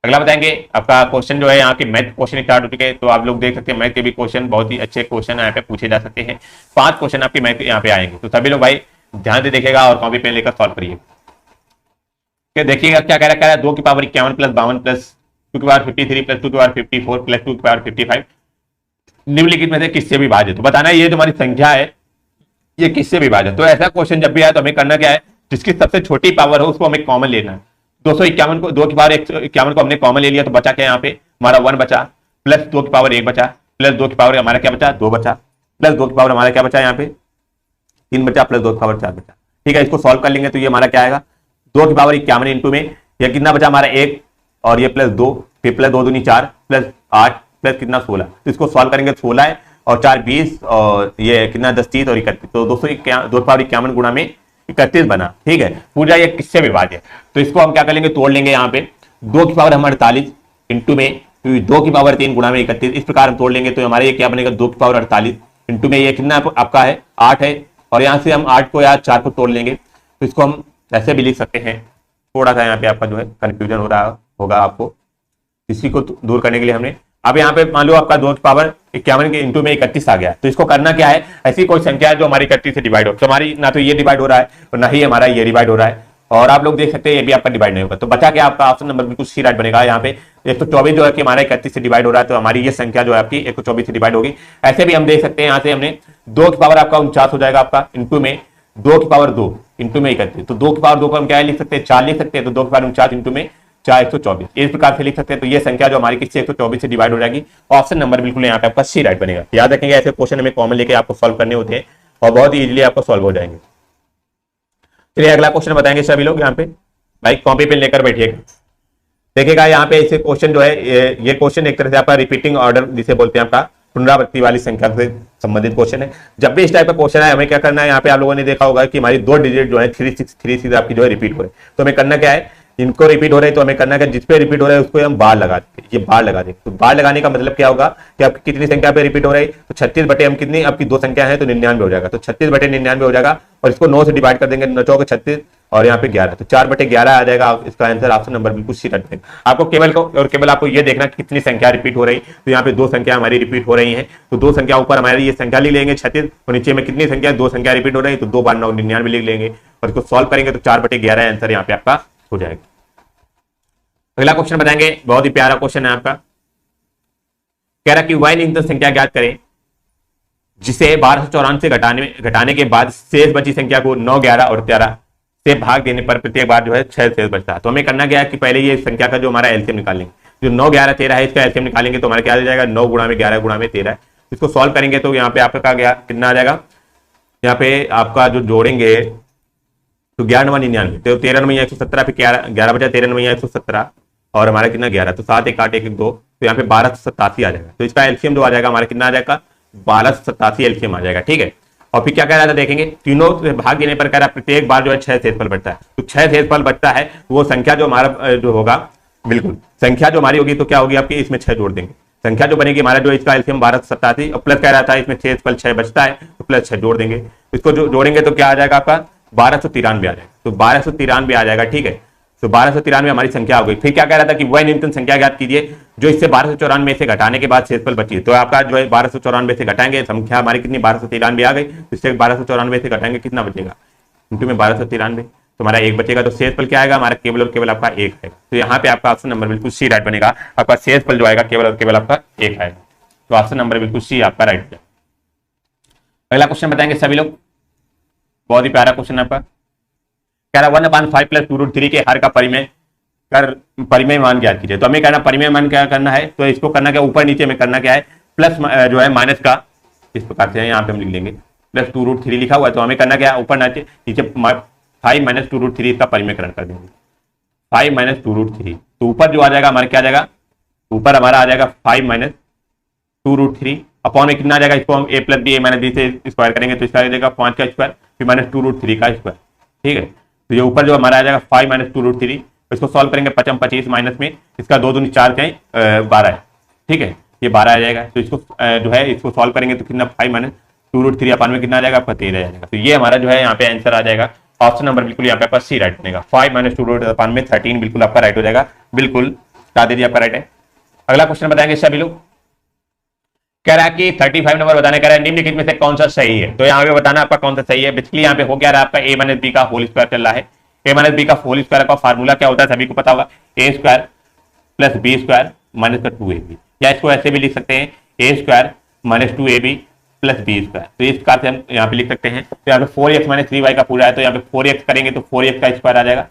अगला बताएंगे आपका क्वेश्चन जो है यहाँ के मैथ क्वेश्चन स्टार्ट हो चुके हैं। तो आप लोग देख सकते हैं मैथ के भी क्वेश्चन बहुत ही अच्छे क्वेश्चन यहाँ पे पूछे जा सकते हैं। 5 क्वेश्चन आपके मैथ यहाँ पे आएंगे। तो सभी लोग भाई ध्यान से देखेगा और कॉपी पेन लेकर सॉल्व करिए। देखिएगा क्या कह रहा है, 2 की पावर 51 प्लस 52 प्लस 2 की पावर 53 प्लस 2 की पावर 54 प्लस 2 की पावर 55 निम्नलिखित में से किससे विभाजित, तो बताना ये जो हमारी संख्या है ये किससे विभाजित। तो ऐसा क्वेश्चन जब भी आए तो हमें करना क्या है, जिसकी सबसे छोटी पावर हो उसको हमें कॉमन लेना है। 251 को 2 की पावर 151 को हमने कॉमन ले लिया, तो बचा क्या यहाँ पे हमारा 1 बचा, प्लस 2 की पावर 1 बचा, प्लस 2 की पावर हमारा क्या बचा 2 बचा, प्लस 2 की पावर हमारा क्या बचा यहाँ पे 3 बचा, प्लस 2 की पावर 4 बचा। ठीक है, इसको सॉल्व कर लेंगे तो ये हमारा क्या आएगा 2 की पावर 51 इंटू में ये कितना बचा हमारा 1 और ये प्लस 2, फिर प्लस 2 दूनी 4 प्लस 8 प्लस कितना 16। तो इसको सॉल्व करेंगे 16 है और 4 20 और ये कितना 10 30 और 31, तो 2 की पावर 51 गुणा में 31 बना। ठीक है, पूरा ये किससे विभाज्य, तो इसको हम क्या करेंगे तोड़ लेंगे। यहाँ पे 2 की पावर हम 48 इंटू में 2 की पावर 3 गुणा में 31, इस प्रकार हम तोड़ लेंगे तो हमारे ये क्या बनेगा 2 की पावर 48 इंटू में ये कितना आपका है 8 है, और यहाँ से हम 8 को या 4 को तोड़ लेंगे तो इसको हम ऐसे भी लिख सकते हैं। थोड़ा सा यहाँ पे आपका जो है कंफ्यूजन हो रहा होगा आपको, इसी को दूर करने के लिए हमने अब यहाँ पे मान लो आपका 2 की पावर 51 के इंटू में 31 आ गया। तो इसको करना क्या है, ऐसी कोई संख्या है जो हमारी 31 से डिवाइड हो, तो हमारी ना तो ये डिवाइड हो रहा है और ना ही हमारा ये डिवाइड हो रहा है, और आप लोग देख सकते हैं ये भी आपका डिवाइड नहीं होगा। तो बचा क्या आपका ऑप्शन नंबर बिल्कुल सी राइट बनेगा। यहाँ पे 124 जो है कि हमारा 31 से डिवाइड हो रहा है, तो हमारी ये संख्या जो है आपकी 124 से डिवाइड होगी। ऐसे भी हम देख सकते हैं यहाँ से हमने 2 की पावर आपका 49 हो जाएगा आपका इंटू में 2 की पावर 2 इंटू में 31, तो 2 की पावर 2 को हम क्या लिख सकते हैं 4 लिख सकते हैं, तो 2 की पावर 49 इंटू में 4 124 इस प्रकार से लिख सकते हैं। तो ये संख्या जो हमारी किससे 124 से डिवाइड हो जाएगी, ऑप्शन नंबर बिल्कुल यहाँ पे आपका सी राइट बनेगा। याद रखेंगे ऐसे क्वेश्चन हमें कॉमन लेके आपको सॉल्व करने होते हैं और बहुत ही इजीली आपको सॉल्व हो जाएंगे। चलिए अगला क्वेश्चन बताएंगे सभी लोग, यहाँ पे भाई कॉपी पेन लेकर बैठिएगा। देखिएगा यहाँ पे इसे क्वेश्चन जो है ये क्वेश्चन एक तरह से आपका रिपीटिंग ऑर्डर जिसे बोलते हैं आपका पुनरावृत्ति वाली संख्या से संबंधित क्वेश्चन है। जब भी इस टाइप का क्वेश्चन है हमें क्या करना है, यहाँ पे आप लोगों ने देखा होगा कि हमारी 2 डिजिट जो है 3636 आपकी जो है रिपीट हो रहे हैं, तो हमें करना क्या है इनको रिपीट हो रहे हैं तो हमें करना क्या जिस पे रिपीट हो रहा है उसको हम बार लगा दें, ये बार लगा दें। तो बार लगाने का मतलब क्या होगा कि आपकी कितनी संख्या पे रिपीट हो रही है, तो 36 बटे हम कितनी आपकी 2 संख्या है तो 99 हो जाएगा, तो 36 बटे 99 हो जाएगा और इसको 9 से डिवाइड कर देंगे 9 चौके 36 और यहाँ पे 11, तो 4 बटे 11 आ जाएगा। इसका आंसर ऑप्शन नंबर बिल्कुल सी रख देंगे। आपको केवल और केवल आपको ये देखना कि कितनी संख्या रिपीट हो रही, तो यहाँ पे 2 संख्या हमारी रिपीट हो रही है, तो 2 संख्या ऊपर हमारी ये संख्या लिख लेंगे 36 और नीचे में कितनी संख्या 2 संख्या रिपीट हो रही है, तो 2 बार 9 99 लिख लेंगे और इसको सॉल्व करेंगे तो 4 बटे 11 आंसर यहाँ पे आपका हो जाएगा। अगला क्वेश्चन बताएंगे, बहुत ही प्यारा क्वेश्चन है आपका। कह रहा कि वाई न्यूनतम संख्या ज्ञात करें जिसे 1294 से घटाने के बाद शेष बची संख्या को 9 11 और 13 से भाग देने पर प्रत्येक बार जो है 6 शेष बचता है। तो हमें करना क्या है कि पहले ये संख्या का जो हमारा एलसीएम निकालेंगे, जो 9 11 13 है इसका एलसीएम निकालेंगे तो हमारा क्या आ जाएगा 9 गुणा में 11 गुणा में 13। इसको सॉल्व करेंगे तो यहाँ पे आपका क्या कितना आ जाएगा, यहाँ पे आपका जो जोड़ेंगे तो 11 9 99, तो 13 9 117, फिर 11 बचा 13 9 117 और हमारा कितना 11, तो 7 1 8 1 1 2, तो यहाँ पे 1287 आ जाएगा। तो इसका एलसीएम जो आ जाएगा हमारा कितना आ जाएगा 1287 एलसीएम आ जाएगा। ठीक है, और फिर क्या कह रहा था देखेंगे, तीनों भाग देने पर कह रहा है प्रत्येक बार जो है 6 शेषफल बचता है, तो 6 शेषफल बचता है वो संख्या जो हमारा जो होगा बिल्कुल संख्या जो हमारी होगी तो क्या होगी आपकी इसमें 6 जोड़ देंगे, संख्या जो बनेगी हमारा जो इसका एलसीएम 1287 और प्लस कह रहा था इसमें शेषफल 6 बचता है तो प्लस 6 जोड़ देंगे, इसको जो जोड़ेंगे तो क्या आ जाएगा आपका 1293 आ जाएगा, तो 1293 आ जाएगा। ठीक है, तो 1293 हमारी संख्या हो गई। फिर क्या कह रहा था कि वह न्यूनतम संख्या ज्ञात कीजिए जो इससे 1294 से घटाने के बाद शेषफल बची, तो आपका जो है 1294 से घटाएंगे संख्या हमारी कितनी 1293 आ गई, इससे 1294 से घटाएंगे कितना बचेगा इंटू में 1293, तो हमारा 1 बचेगा, तो शेषफल क्या आएगा हमारा केवल और केवल आपका 1 है। तो यहाँ पे आपका ऑप्शन नंबर बिल्कुल सी राइट बनेगा, आपका शेषफल जो आएगा केवल और केवल आपका 1 आएगा, तो ऑप्शन नंबर बिल्कुल सी आपका राइट है। अगला क्वेश्चन बताएंगे सभी लोग, बहुत ही प्यारा क्वेश्चन आपका। कह रहा 1/5 प्लस 2√3 के हर का परिमेय मान ज्ञात कीजिए। तो हमें कहना परिमेय मान क्या करना है, तो इसको करना क्या ऊपर नीचे में करना क्या है प्लस जो है माइनस का इस प्रकार से यहाँ पे हम लिख लेंगे प्लस 2√3 लिखा हुआ है, तो हमें करना क्या है ऊपर नीचे 5 - 2√3 इसका परिमेयकरण कर देंगे 5 - 2√3, तो ऊपर जो आ जाएगा हमारा क्या आ जाएगा ऊपर हमारा आ जाएगा 5 - 2√3 अपॉन में कितना आ जाएगा, इसको हम a + b a - b से स्क्वायर करेंगे तो इसका आ जाएगा 5 का स्क्वायर फिर -2√3 का स्क्वायर। ठीक है, तो ये ऊपर जो हमारा आ जाएगा 5 - 2√3, इसको सॉल्व करेंगे 5 25 माइनस में इसका 2 दूनी 4 कहीं 12 है। ठीक है, ये 12 आ जाएगा, तो इसको जो है इसको सॉल्व करेंगे तो कितना 5 - 2√3 अपन में कितना आ जाएगा आपका 13 आ जाएगा। तो ये हमारा जो है यहाँ पे आंसर आ जाएगा, ऑप्शन नंबर बिल्कुल यहाँ पे आपका सी राइट बनेगा। 5 - 2√3 अपन में 13 बिल्कुल आपका राइट हो जाएगा, बिल्कुल बता दीजिए आपका राइट है। अगला क्वेश्चन बताएंगे सभी लोग। कह रहा है कि 35 नंबर बताने कह रहा है निम्नलिखित में से कौन सा सही है, तो यहाँ पे बताना आपका कौन सा सही है। बेसिकली यहाँ पे हो क्या रहा है आपका a - b का होल स्क्वायर चल रहा है। a - b का होल स्क्वायर का फार्मूला क्या होता है सभी को पता होगा, a² + b² - 2ab, या इसको ऐसे भी लिख सकते हैं a² minus 2ab plus B square. तो इस प्रकार से हम यहाँ पे लिख सकते हैं। तो यहाँ पे 4x माइनस 3y का पूरा है, तो यहाँ पे 4x करेंगे तो 4x का स्क्वायर आ जाएगा,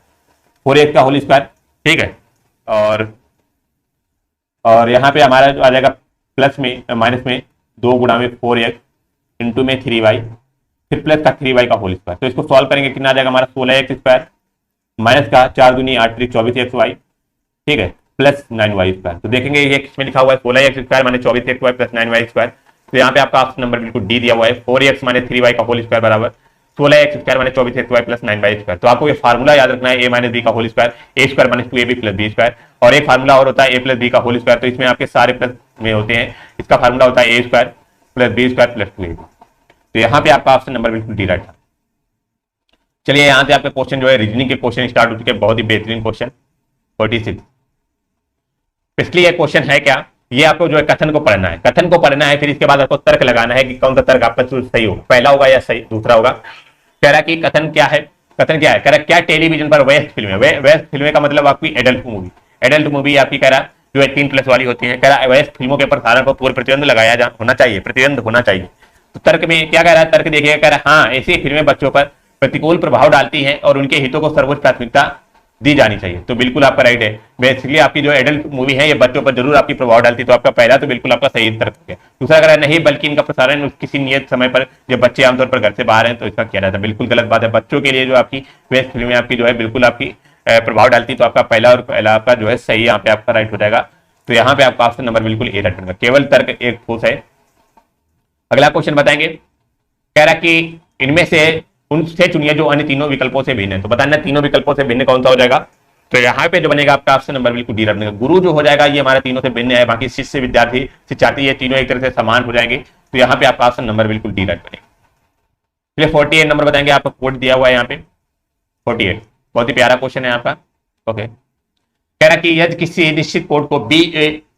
4x का होल स्क्वायर, ठीक है। और यहाँ पे हमारा जो आ जाएगा प्लस में माइनस में 2 गुणा में 4x इंटू में 3y, फिर प्लस का 3y का होल स्क्वायर। तो इसको सॉल्व करेंगे कितना आ जाएगा हमारा 16x स्क्वायर माइनस का 4 दूनी 8 3 24xy, ठीक है, प्लस 9y स्क्वायर। तो देखेंगे ये इसमें लिखा हुआ है 16x square minus 24xy plus 9y square. तो यहाँ पे आपका ऑप्शन नंबर बिल्कुल डी दिया हुआ है, 4x माइनस 3y का होल स्क्वायर बराबर 16x square minus 24xy plus 9y square. तो आपको ये फार्मूला याद रखना है, a माइनस बी का whole square, a square minus 2ab plus B square. और एक फार्मूला और होता है a प्लस बी का होल स्क्वायर, तो इसमें आपके सारे प्लस में होते हैं। इसका फार्मूला होता है a square plus B square plus 2ab। तो यहाँ पे आपका ऑप्शन नंबर बिल्कुल डी राइट था। चलिए यहाँ से आपके क्वेश्चन जो है रीजनिंग के क्वेश्चन स्टार्ट हो चुके हैं, बहुत ही बेहतरीन क्वेश्चन 46। पिछली एक क्वेश्चन है क्या, ये आपको जो है कथन को पढ़ना है, कथन को पढ़ना है, फिर इसके बाद आपको तर्क लगाना है कि कौन सा तर्क आपका सही होगा, पहला होगा या सही दूसरा होगा। कह रहा कि कथन क्या है, कथन क्या है, कह रहा क्या टेलीविजन पर वेस्ट फिल्में, वेस्ट फिल्में का मतलब आपकी एडल्ट मूवी आपकी कह रहा जो है 3+ वाली होती है। कह रहा वेस्ट फिल्मों के प्रसारण पर पूर्ण प्रतिबंध लगाया होना चाहिए, प्रतिबंध होना चाहिए। तो तर्क में क्या कह रहा है, तर्क देखिएगा, कह रहा हाँ ऐसी फिल्में बच्चों पर प्रतिकूल प्रभाव डालती हैं और उनके हितों को सर्वोच्च प्राथमिकता दी जानी चाहिए। तो बिल्कुल आपका राइट है, बेसिकली आपकी जो एडल्ट मूवी है ये बच्चों पर जरूर आपकी प्रभाव डालती है। तो आपका पहला तो बिल्कुल आपका सही तर्क है। दूसरा कह रहा है नहीं, बल्कि इनका प्रसारण किसी नियत समय पर जब बच्चे आमतौर पर घर से बाहर हैं तो इसका किया जाता है। बिल्कुल गलत बात है, बच्चों के लिए जो आपकी वेस्ट फिल्में आपकी जो है बिल्कुल आपकी प्रभाव डालती है। तो आपका पहला आपका जो है सही यहाँ पे आपका राइट हो जाएगा। तो यहाँ पे आपका ऑप्शन नंबर बिल्कुल ए राइट बनेगा, केवल तर्क एक ठोस है। अगला क्वेश्चन बताएंगे, कह रहा कि इनमें से उनसे चुनिए जो अन्य तीनों विकल्पों से भिन्न है। तो बताना तीनों विकल्पों से भिन्न कौन सा हो जाएगा। तो यहाँ पे जो बनेगा आपका ऑप्शन नंबर बिल्कुल डी बनेगा। गुरु जो हो जाएगा ये हमारा तीनों से भिन्न है, बाकी शिष्य विद्यार्थी शिक्षार्थी ये तीनों एक तरह से समान हो जाएंगे। तो यहाँ पे आपका ऑप्शन नंबर बिल्कुल डी बनेगा। चलिए 48 नंबर बताएंगे, आपको कोड दिया हुआ है यहाँ पे 48, बहुत ही प्यारा क्वेश्चन है आपका। ओके, कह रहा कि यदि किसी निश्चित कोड को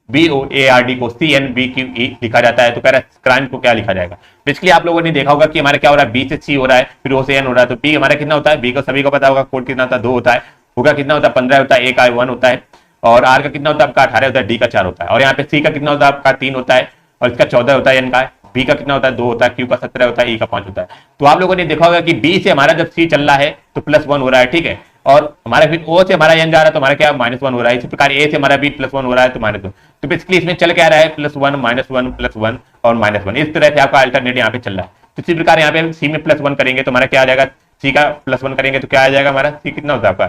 BOARD को CNBQE लिखा जाता है तो कह रहा है क्राइम को क्या लिखा जाएगा। बेसिकली आप लोगों ने देखा होगा कि हमारा क्या हो रहा है, B से C हो रहा है, फिर O से N हो रहा है। तो B हमारा कितना होता है, B को सभी को पता होगा, कोड कितना होता है 2 होता है, होगा कितना होता है 15 होता है, A का 1 होता है, और R का कितना होता है आपका 18 होता है, D का 4 होता है, और यहाँ पे C का कितना होता है आपका 3 होता है, और इसका 14 होता है, N का B का कितना होता है 2 होता है, Q का 17 होता है, E का 5 होता है। तो आप लोगों ने देखा होगा कि B से हमारा जब C चल रहा है तो +1 हो रहा है, ठीक है, और हमारा फिर O से हमारा N जा रहा है तो हमारा क्या -1 हो रहा है। इसी प्रकार A से हमारा B +1 हो रहा है तो -1। तो बेसिकली इसमें चल क्या रहा है +1 -1 +1 और -1, इस तरह से आपका अल्टरनेट यहाँ पे चल रहा है। तो इसी प्रकार यहाँ पे C में +1 करेंगे तो हमारा क्या आ जाएगा, C का +1 करेंगे तो क्या आ जाएगा हमारा, C कितना होता है आपका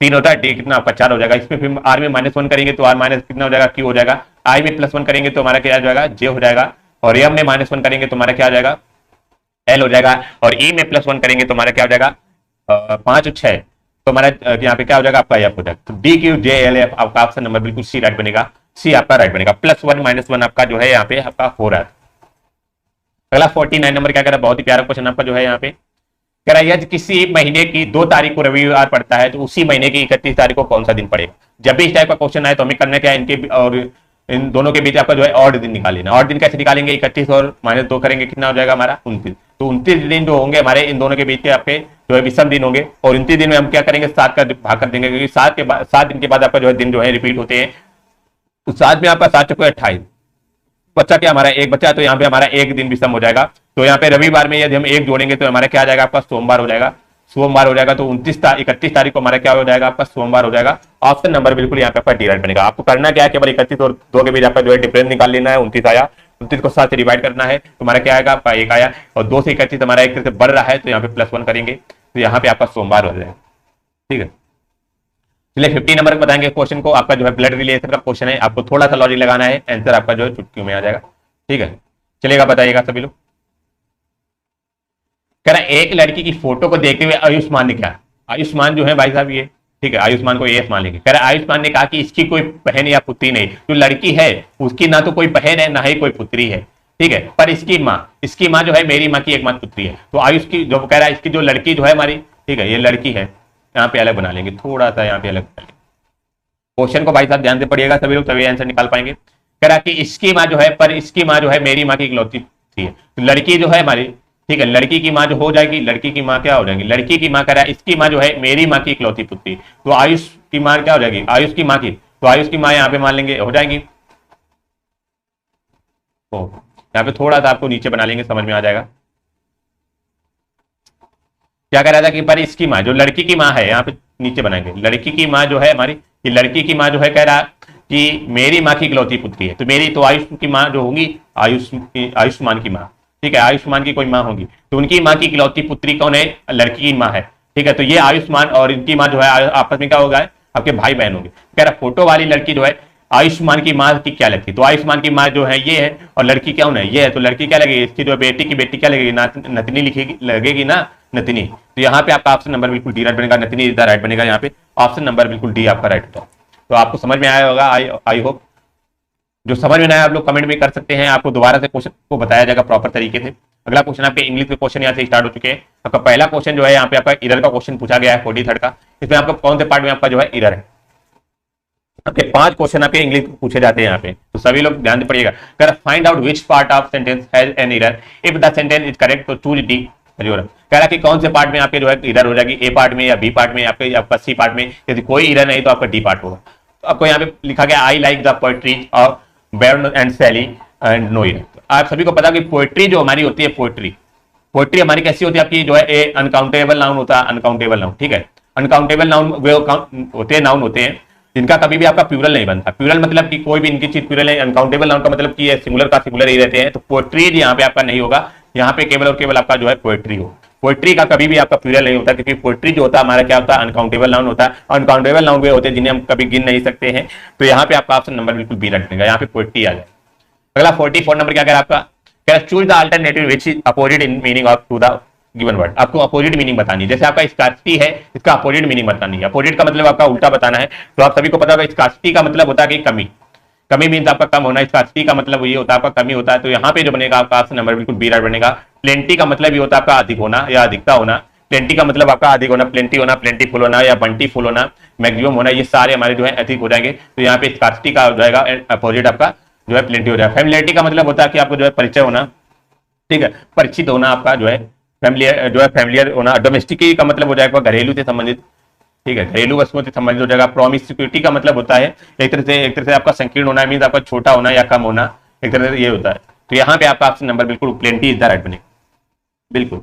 3 होता है, D कितना आपका 4 हो जाएगा। इसमें फिर R में -1 करेंगे तो R माइनस कितना हो जाएगा, Q हो जाएगा। I में +1 करेंगे तो हमारा क्या आ जाएगा, J हो जाएगा, और M में -1 करेंगे तो हमारा क्या आ जाएगा, L हो जाएगा, और E में +1 करेंगे तो हमारा क्या हो जाएगा 5 और 6, तो हमारा यहाँ पे क्या हो जाएगा आपका F हो जाएगा। तो DQJLF आपका ऑप्शन नंबर बिल्कुल C राइट बनेगा, C आपका राइट बनेगा। +1 -1 आपका जो है यहाँ पे आपका हो रहा है। अगला 49 नंबर क्या कह रहा है, बहुत ही प्यारा क्वेश्चन आपका जो है यहाँ पे कह रहा है यदि किसी महीने की 2 तारीख को रविवार पड़ता है तो उसी महीने की 31 तारीख को कौन सा दिन पड़ेगा। जब भी इस टाइप का क्वेश्चन आए तो हमें करना क्या है, इनके और इन दोनों के बीच आपका जो है ऑड दिन निकाल लेना। ऑड दिन कैसे निकालेंगे, 31 और -2 करेंगे कितना हो जाएगा हमारा 29। तो 29 दिन जो होंगे हमारे इन दोनों के बीच के आपके जो है विषम दिन होंगे, और 29 दिन में हम क्या करेंगे 7 का भाग कर देंगे, क्योंकि 7 दिन के बाद आपका जो है दिन जो है रिपीट होते हैं। तो 7 में आपका 7 चौके 28 बच्चा क्या हमारा 1 बच्चा, तो यहाँ पे हमारा 1 दिन विषम हो जाएगा। तो यहाँ पे रविवार में यदि हम 1 जोड़ेंगे तो हमारा क्या आ जाएगा आपका सोमवार हो जाएगा, सोमवार हो जाएगा। तो 31 तारीख को हमारा क्या हो जाएगा आपका सोमवार हो जाएगा। ऑप्शन नंबर बिल्कुल यहाँ पे आपका डी राइट बनेगा। आपको करना क्या है, केवल 31 और 2 के बीच आपका जो है डिफरेंस निकाल लेना है। 29 आया, 29 को 7 से डिवाइड करना है तो हमारा क्या आएगा आपका 1 आया, और 2 से 31 हमारा एक तरह से बढ़ रहा है तो यहाँ पे +1 करेंगे तो यहाँ पे आपका सोमवार हो जाएगा, ठीक है। चलिए 50 नंबर बताएंगे क्वेश्चन को, आपका जो है ब्लड रिलेशन का क्वेश्चन है, आपको थोड़ा सा लॉजिक लगाना है, आंसर आपका जो है चुटकियों में आ जाएगा, ठीक है। चलेगा, बताइएगा सभी लोग। कह रहा एक लड़की की फोटो को देखते हुए आयुष्मान ने क्या, आयुष्मान जो है भाई साहब ये, ठीक है, आयुष्मान को एस मान लेंगे। कह रहा आयुष्मान ने कहा कि इसकी कोई बहन या पुत्री नहीं, जो लड़की है उसकी ना तो कोई बहन है ना ही कोई पुत्री है, ठीक है, पर इसकी माँ जो है मेरी माँ की एकमात्र पुत्री है। तो आयुष की जो कह रहा है इसकी जो लड़की जो है हमारी, ठीक है, ये लड़की है, यहाँ पे अलग बना लेंगे, थोड़ा सा यहाँ पे अलग बना लेंगे। क्वेश्चन को भाई साहब ध्यान से पढ़िएगा सभी लोग, तभी आंसर निकाल पाएंगे। कह रहा कि इसकी माँ जो है, पर इसकी माँ जो है मेरी माँ की इकलौती थी। तो लड़की जो है हमारी, ठीक है, लड़की की माँ जो हो जाएगी, लड़की की माँ क्या हो जाएगी, लड़की की माँ कह रहा है इसकी माँ जो है मेरी माँ की इकलौती पुत्री। तो आयुष की माँ क्या हो जाएगी, आयुष की माँ की, तो आयुष की माँ यहाँ पे मान लेंगे हो जाएगी। यहाँ पे थोड़ा सा आपको नीचे बना लेंगे, समझ में आ जाएगा। क्या कह रहा था कि पर इसकी माँ, जो लड़की की माँ है, यहाँ पे नीचे बनाएंगे, लड़की की माँ जो है हमारी, ये लड़की की माँ जो है कह रहा कि मेरी माँ की इकलौती पुत्री है, तो मेरी तो आयुष की माँ जो होगी, आयुष्मान की माँ, ठीक है, आयुष्मान की कोई माँ होगी, तो उनकी माँ की इकलौती पुत्री कौन है, लड़की की माँ है, ठीक है। तो ये आयुष्मान और इनकी माँ जो है आपस में क्या होगा, आपके भाई बहन होंगे। कह रहा फोटो वाली लड़की जो है आयुष्मान की माँ की क्या लगती है, तो आयुष्मान की माँ जो है ये है, और लड़की क्या है, ये है, तो लड़की क्या लगेगी, इसकी जो बेटी की बेटी क्या लगेगी, नतनी लिखेगी, लगेगी ना, नतनी। तो यहाँ पे आपका ऑप्शन नंबर बिल्कुल डी राइट बनेगा, नतनी इज द राइट बनेगा, यहाँ पे ऑप्शन नंबर बिल्कुल डी आपका राइट होता है। तो आपको समझ में आया होगा, आई होप। जो समझ में ना आया आप लोग कमेंट में कर सकते हैं, आपको दोबारा से क्वेश्चन को बताया जाएगा प्रॉपर तरीके से। अगला क्वेश्चन आपके इंग्लिश के क्वेश्चन यहाँ से स्टार्ट हो चुके हैं। आपका पहला क्वेश्चन जो है यहाँ पे आपका इरर का क्वेश्चन पूछा गया है 43 का। इसमें आपका कौन से पार्ट में आपका जो है इरर है। आपके 5 क्वेश्चन आपके इंग्लिश पूछे जाते हैं यहाँ पे, तो सभी लोग ध्यान पड़िएगा। कर find out which part of sentence has an error, if the sentence is correct तो चूज डी। कह रहा कि कौन से पार्ट में आपके जो है इरर हो जाएगी, ए पार्ट में या बी पार्ट में, आपका सी पार्ट में। यदि कोई इरर नहीं तो आपका डी पार्ट होगा। तो आपको यहाँ पे लिखा गया I like the poetry of Byron and Shelley and no error. आप सभी को पता कि पोएट्री जो हमारी होती है, पोएट्री हमारी कैसी होती है, आपकी जो है ए अनकाउंटेबल नाउन होता है, अनकाउंटेबल नाउन, ठीक है। अनकाउंटेबल नाउन वे होते हैं, नाउन होते हैं जिनका कभी भी आपका प्लूरल नहीं बनता। प्लूरल मतलब कि कोई भी इनकी चीज प्लूरल नहीं, अनकाउंटेबल नाउन का मतलब कि सिंगुलर का सिंगुलर ही रहते हैं। तो पोएट्री यहाँ पे आपका नहीं होगा, यहाँ पे केवल और केवल आपका जो है पोएट्री हो। पोएट्री का कभी भी आपका प्लूरल नहीं होता, क्योंकि पोएट्री जो होता है हमारा क्या होता है, अनकाउंटेबल नाउन होता है। अनकाउंटेबल नाउन वे होते हैं जिन्हें हम कभी गिन नहीं सकते हैं। तो यहाँ पे आपका ऑप्शन नंबर बिल्कुल बी रखने, यहाँ पे पोएट्री आ जाए। अगला 44 नंबर क्या कह रहा है आपका, choose the alternative which is opposite in meaning of to the given word. आपको अपोजिट मीनिंग बतानी है। जैसे आपका स्कार्सिटी है, इसका अपोजिट मीनिंग बतानी है। अपोजिट का मतलब आपका उल्टा बताना है। तो आप सभी को पता होगा स्कार्सिटी का मतलब होता है कि कमी, कमी मीन्स आपका कम होना। स्कार्सिटी का मतलब ये होता है आपका कमी होता है। तो यहाँ पे जो बनेगा आपका ऑप्शन नंबर बिल्कुल बी राइट बनेगा। प्लेंटी का मतलब ये होता है आपका अधिक होना या अधिकता होना। प्लेंटी का मतलब आपका अधिक होना, प्लेंटी होना, प्लेंटीफुल होना या बंटीफुल होना, मैक्सिमम होना, ये सारे हमारे जो है अधिक हो जाएंगे। तो यहाँ पे स्कार्सिटी का हो जाएगा अपोजिट आपका जो है प्लेंटी हो जाएगा। फैमिलियरिटी का मतलब होता है कि आपको जो है परिचय होना, ठीक है, परिचित होना आपका जो है, फैमिलियर जो है फैमिलियर होना। डोमेस्टिक का मतलब हो जाएगा घरेलू से संबंधित, ठीक है, घरेलू वस्तुओं से संबंधित हो जाएगा। प्रोमिस्क्यूटी का मतलब होता है एक तरह से आपका संकीर्ण होना, मीन्स आपका छोटा होना या कम होना, एक तरह से ये होता है। तो यहाँ पे आपका ऑप्शन नंबर बिल्कुल प्लेंटी इज द राइट बनेगा, बिल्कुल।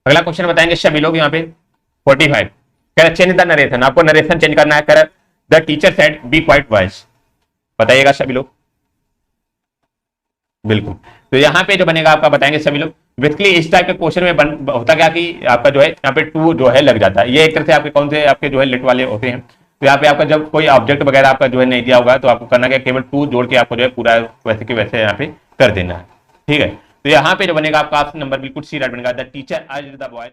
अगला क्वेश्चन बताएंगे सभी लोग यहाँ पे 45 कह चेंज द नरेशन। आपको नरेशन चेंज करना है। कर the teacher said be quiet voice, बताइएगा सभी लोग, बिल्कुल। तो यहाँ पे जो बनेगा आपका बताएंगे सभी लोग। बेसिकली इस टाइप के क्वेश्चन में होता क्या कि आपका जो है यहाँ पे टू जो है लग जाता है। ये एक तरह से आपके कौन से आपके जो है लिट वाले होते हैं। तो यहाँ पे आपका जब कोई ऑब्जेक्ट वगैरह आपका जो है नहीं दिया होगा तो आपको करना क्या, केवल टू जोड़ के आपको जो है पूरा वैसे के वैसे यहाँ पे कर देना है, ठीक है। तो यहाँ पे जो बनेगा आपका ऑप्शन नंबर बिल्कुल सी राइट बनेगा। द टीचर आज द बॉय